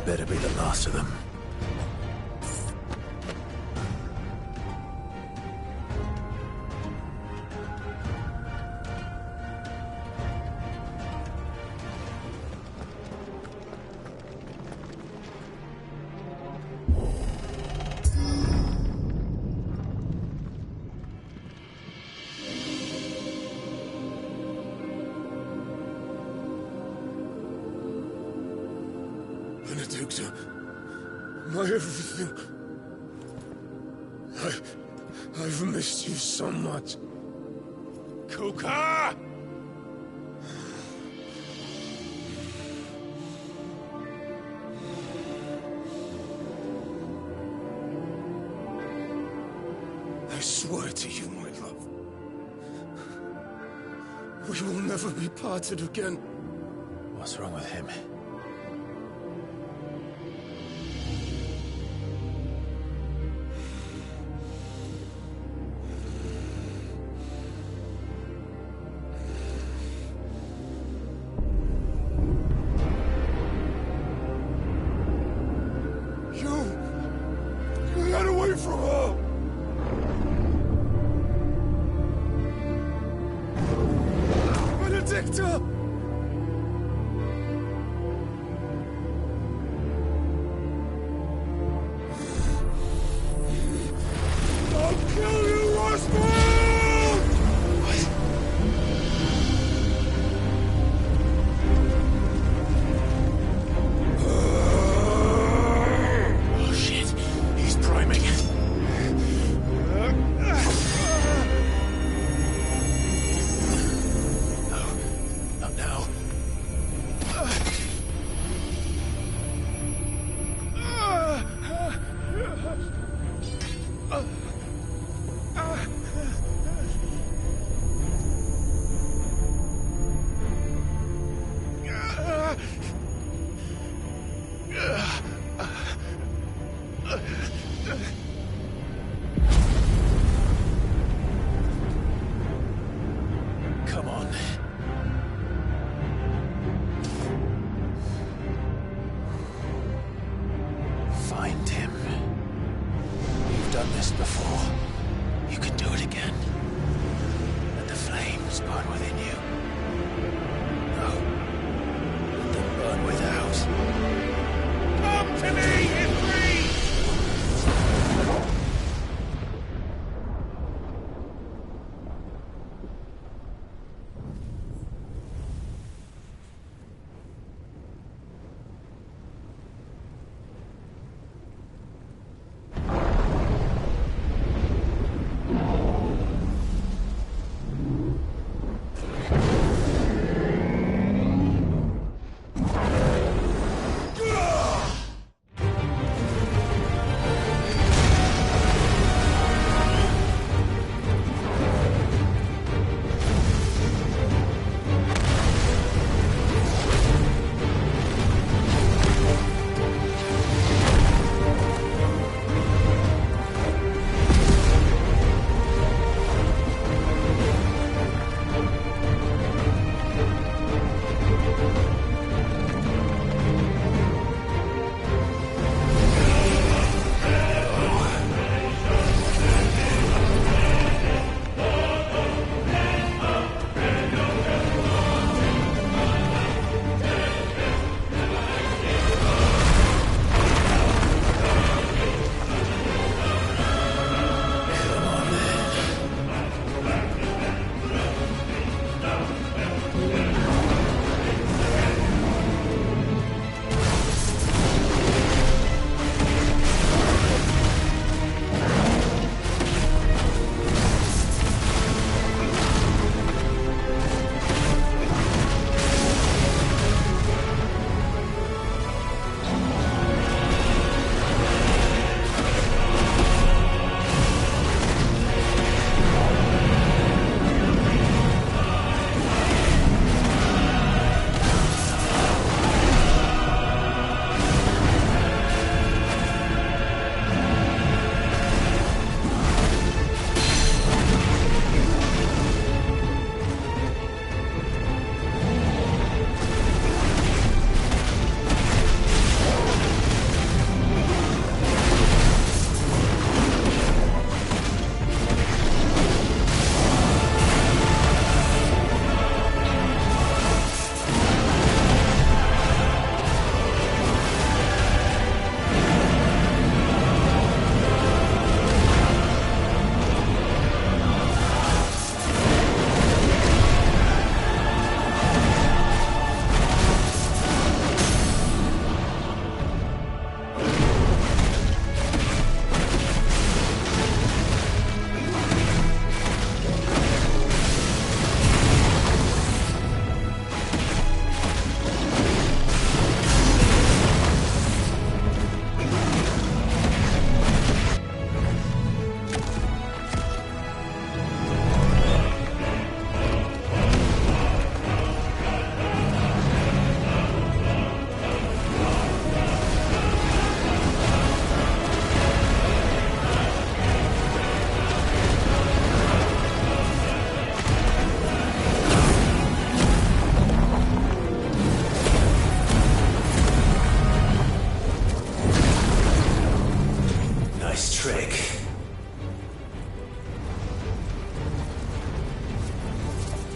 Better be the last of them. Benedicta, my everything. I've missed you so much. Kuka! I swear to you, my love, we will never be parted again. What's wrong with him? You got away from her! Benedicta! I'll kill you, Roscoe! Oh shit, he's priming.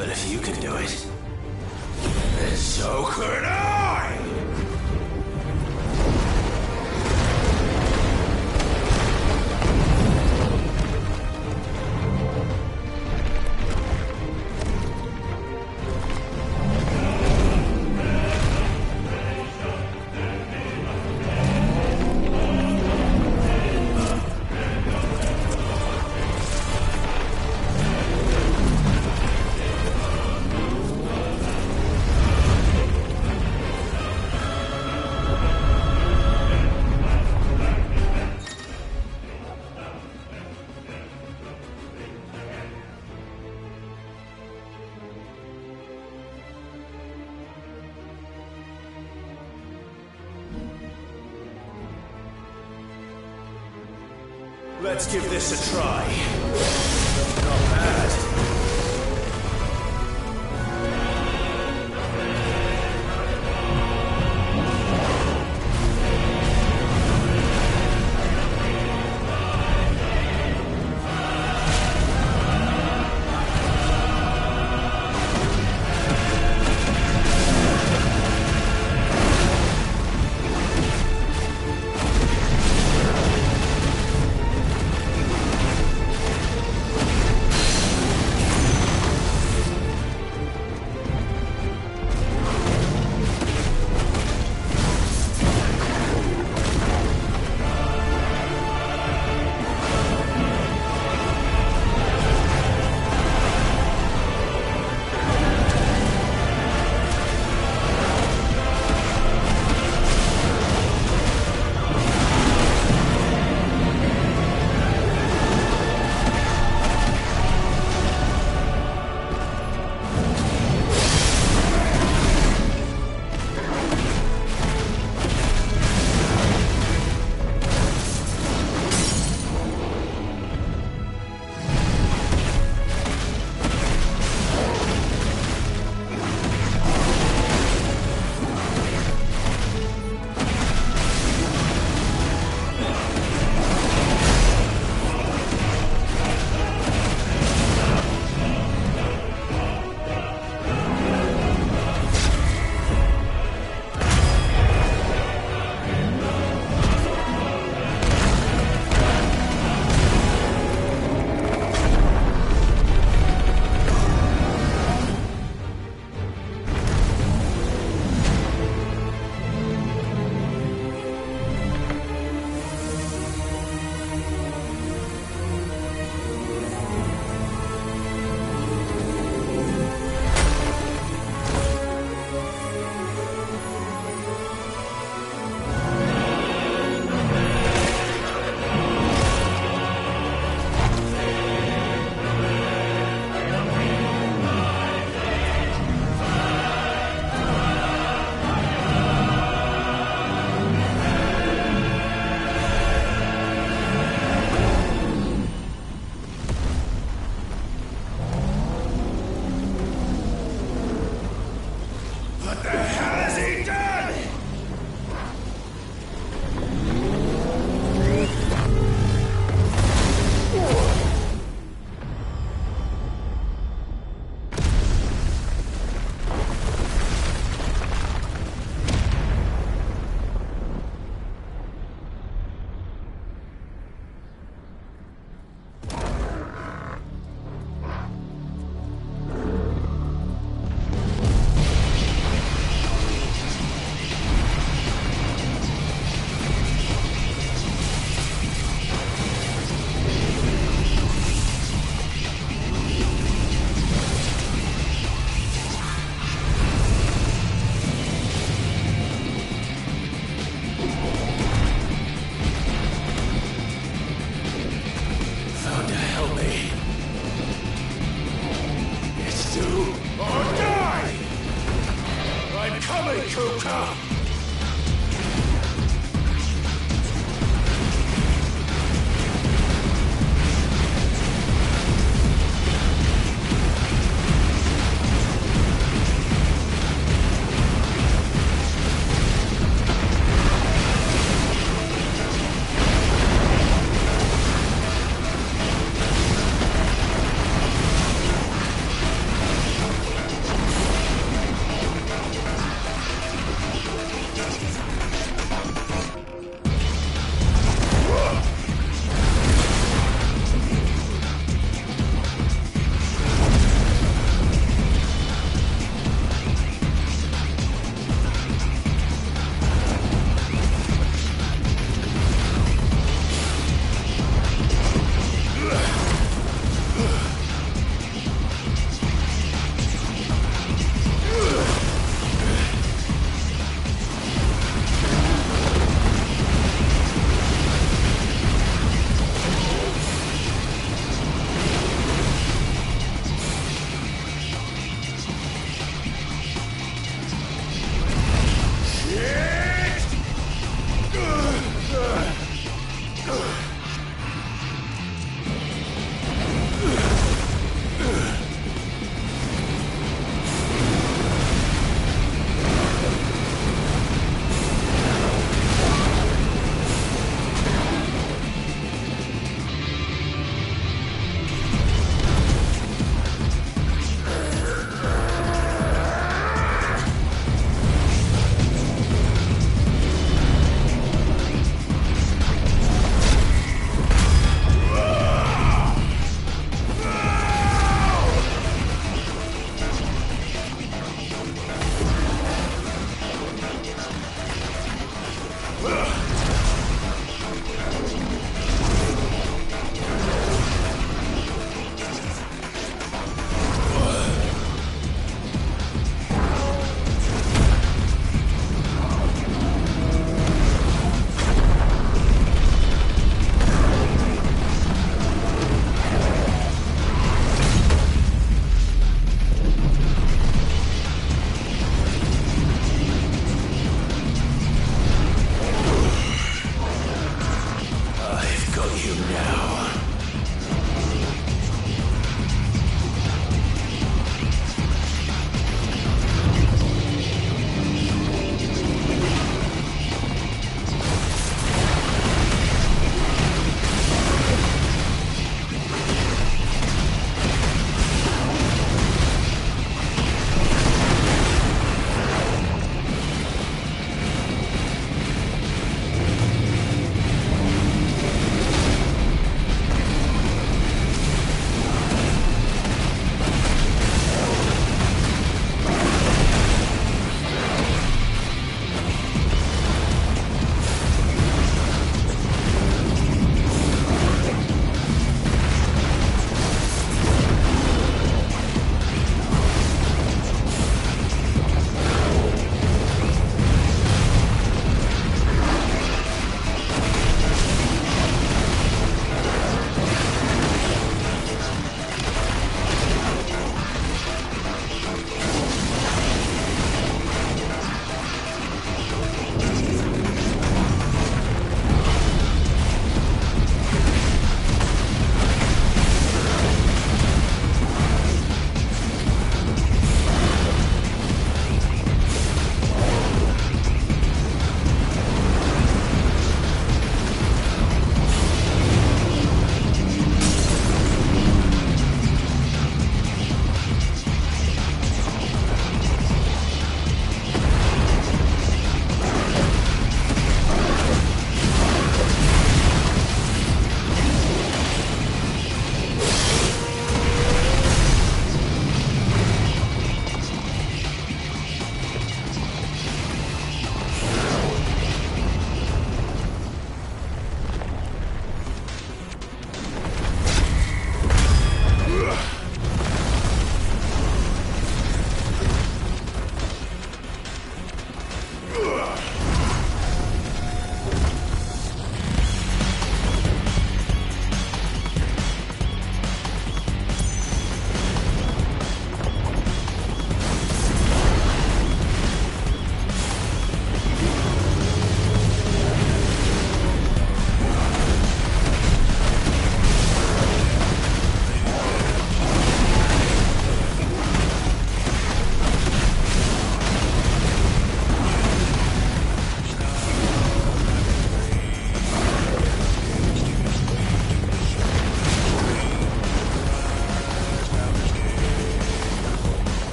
But if you can do it, then so could I! Let's give this a try. Not bad.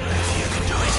If you can do it.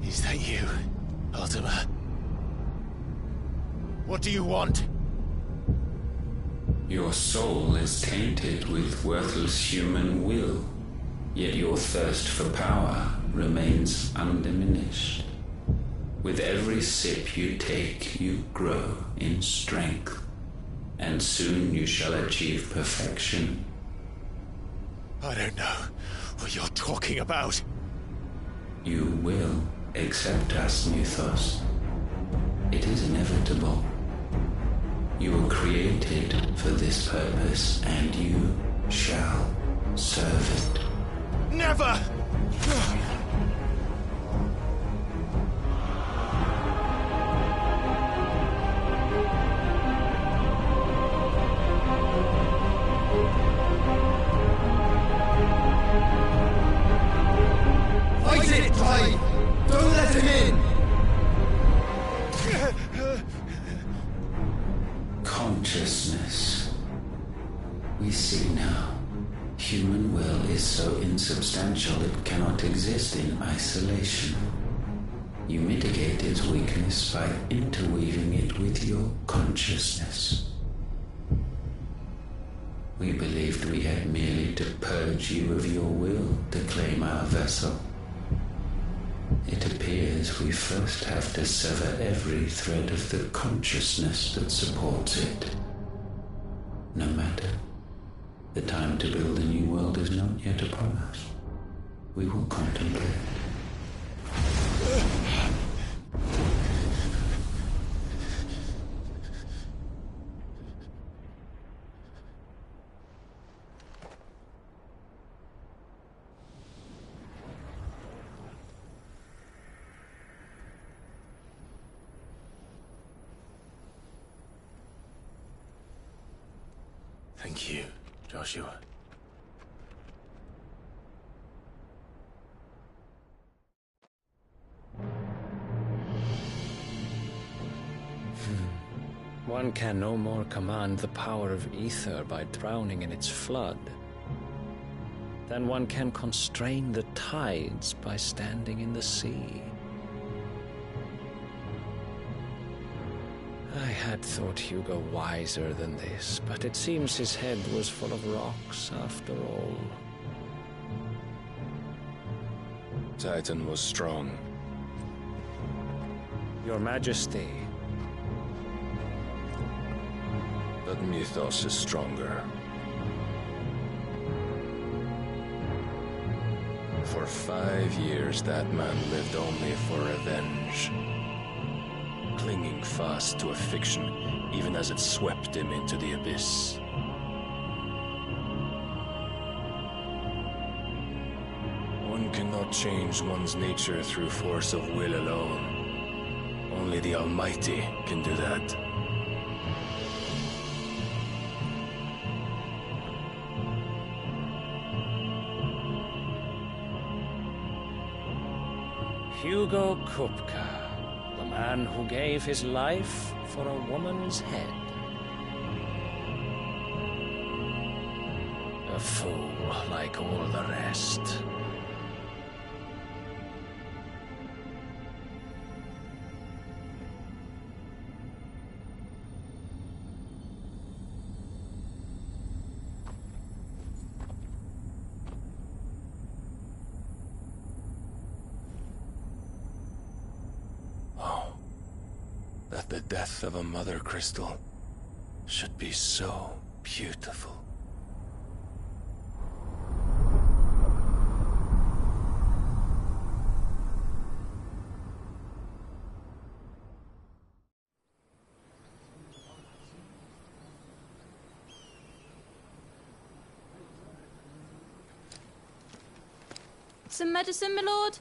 Is that you, Ultima? What do you want? Your soul is tainted with worthless human will, yet your thirst for power remains undiminished. With every sip you take, you grow in strength, and soon you shall achieve perfection. I don't know what you're talking about. You will accept us, Mythos. It is inevitable. You were created for this purpose, and you shall serve it. Never! Fight it, Pride! Don't let him in! Consciousness. We see now. Human will is so insubstantial it cannot exist in isolation. You mitigate its weakness by interweaving it with your consciousness. We believed we had merely to purge you of your will to claim our vessel. It appears we first have to sever every thread of the consciousness that supports it. No matter. The time to build a new world is not yet upon us. We will contemplate. Thank you, Joshua. One can no more command the power of ether by drowning in its flood than one can constrain the tides by standing in the sea. I had thought Hugo wiser than this, but it seems his head was full of rocks after all. Titan was strong. Your Majesty. But Mythos is stronger. For 5 years, that man lived only for revenge. Clinging fast to a fiction, even as it swept him into the abyss. One cannot change one's nature through force of will alone. Only the Almighty can do that. Hugo Kupka, the man who gave his life for a woman's head. A fool like all the rest. That the death of a mother crystal should be so beautiful. Some medicine, my lord?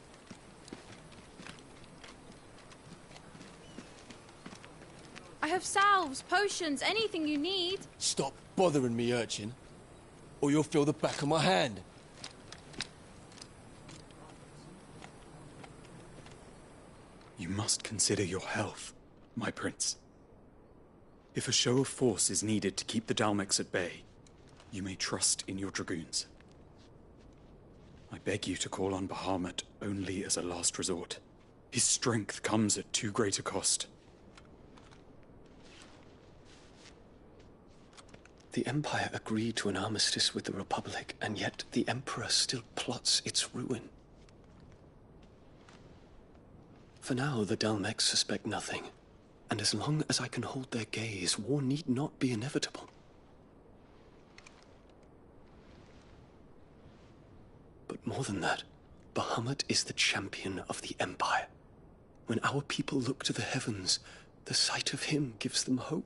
I have salves, potions, anything you need. Stop bothering me, urchin, or you'll feel the back of my hand. You must consider your health, my prince. If a show of force is needed to keep the Dalmex at bay, you may trust in your dragoons. I beg you to call on Bahamut only as a last resort. His strength comes at too great a cost. The Empire agreed to an armistice with the Republic, and yet the Emperor still plots its ruin. For now, the Dalmex suspect nothing, and as long as I can hold their gaze, war need not be inevitable. But more than that, Bahamut is the champion of the Empire. When our people look to the heavens, the sight of him gives them hope.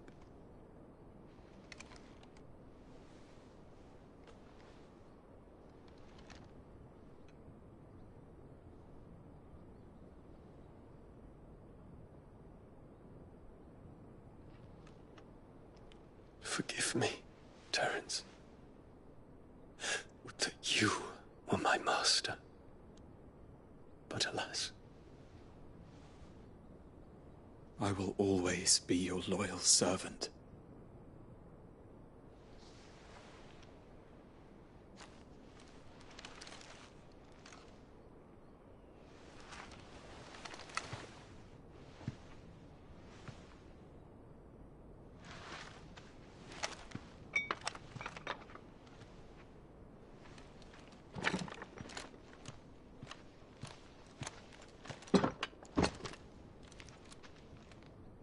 Forgive me, Terence. Would that you were my master. But alas. I will always be your loyal servant.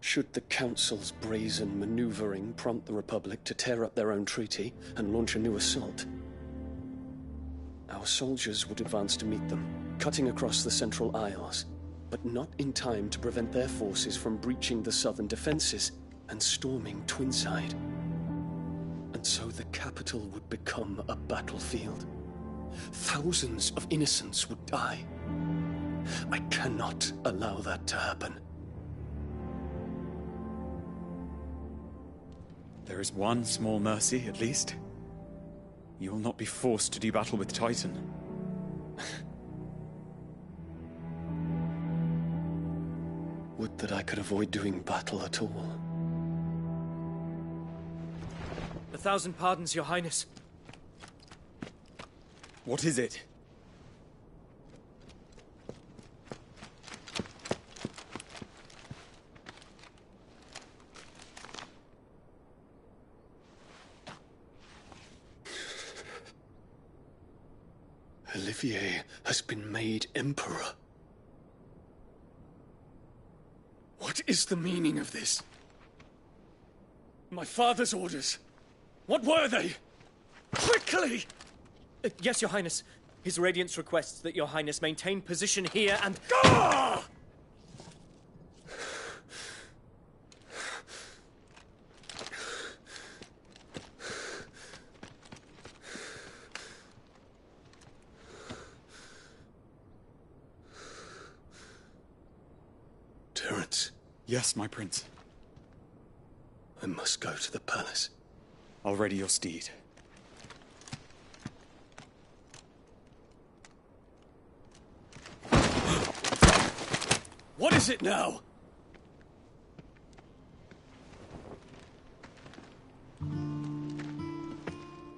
Should the Council's brazen maneuvering prompt the Republic to tear up their own treaty and launch a new assault, our soldiers would advance to meet them, cutting across the Central Isles, but not in time to prevent their forces from breaching the southern defenses and storming Twinside. And so the capital would become a battlefield. Thousands of innocents would die. I cannot allow that to happen. There is one small mercy, at least. You will not be forced to do battle with Titan. Would that I could avoid doing battle at all. 1,000 pardons, Your Highness. What is it? Olivier has been made emperor. What is the meaning of this? My father's orders. What were they? Quickly! Yes, Your Highness. His Radiance requests that Your Highness maintain position here and... Ah! Terence. Yes, my prince. I must go to the palace. I'll ready your steed. What is it now?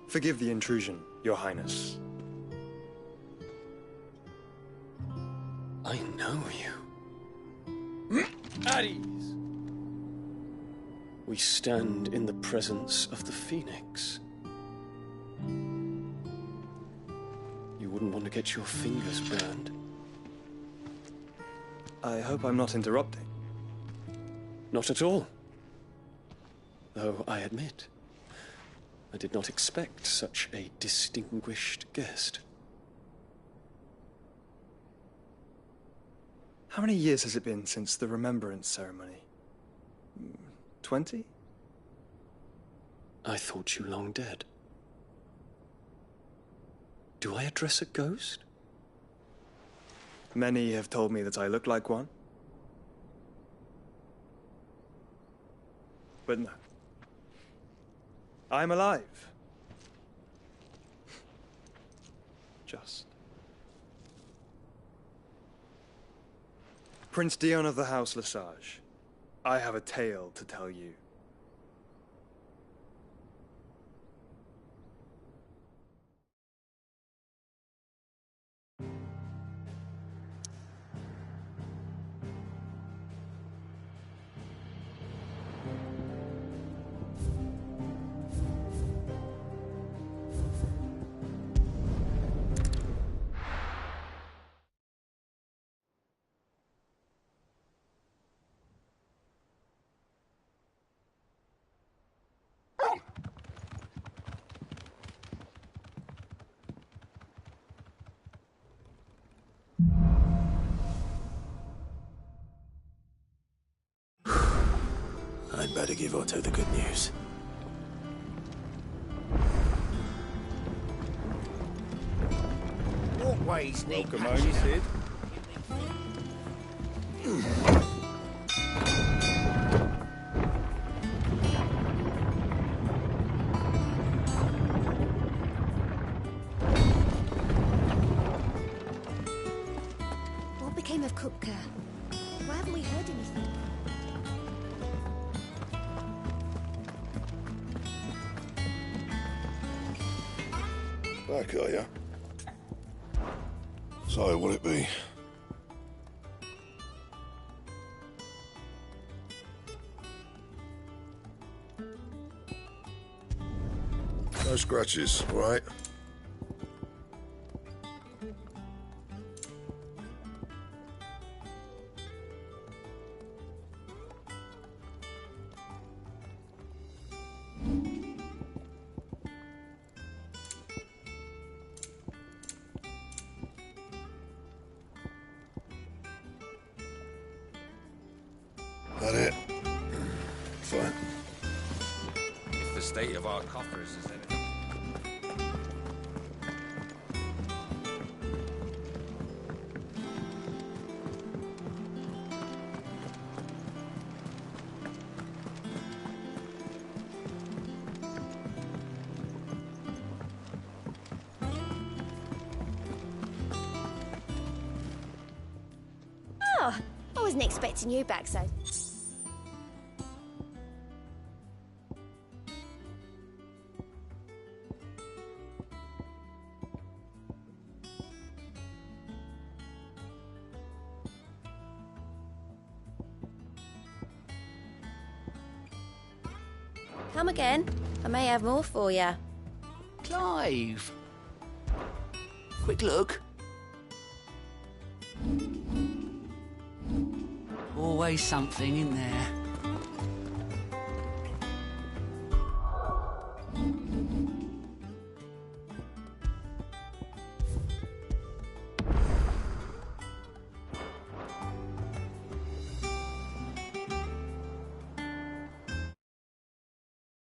Forgive the intrusion, Your Highness. I know you. At ease. We stand in the presence of the Phoenix. You wouldn't want to get your fingers burned. I hope I'm not interrupting. Not at all. Though I admit, I did not expect such a distinguished guest. How many years has it been since the Remembrance ceremony? 20? I thought you long dead. Do I address a ghost? Many have told me that I look like one. But no. I'm alive. Just. Prince Dion of the House Lesage, I have a tale to tell you. I'd better give Otto the good news. Walkways need Welcome home, Sid. What became of Kupka? Why haven't we heard anything? Back, are ya? So, what'll it be? No scratches, all right? That it? Fine. If the state of our coffers is anything. Oh, I wasn't expecting you back so. Come again. I may have more for you. Clive! Quick look. Always something in there.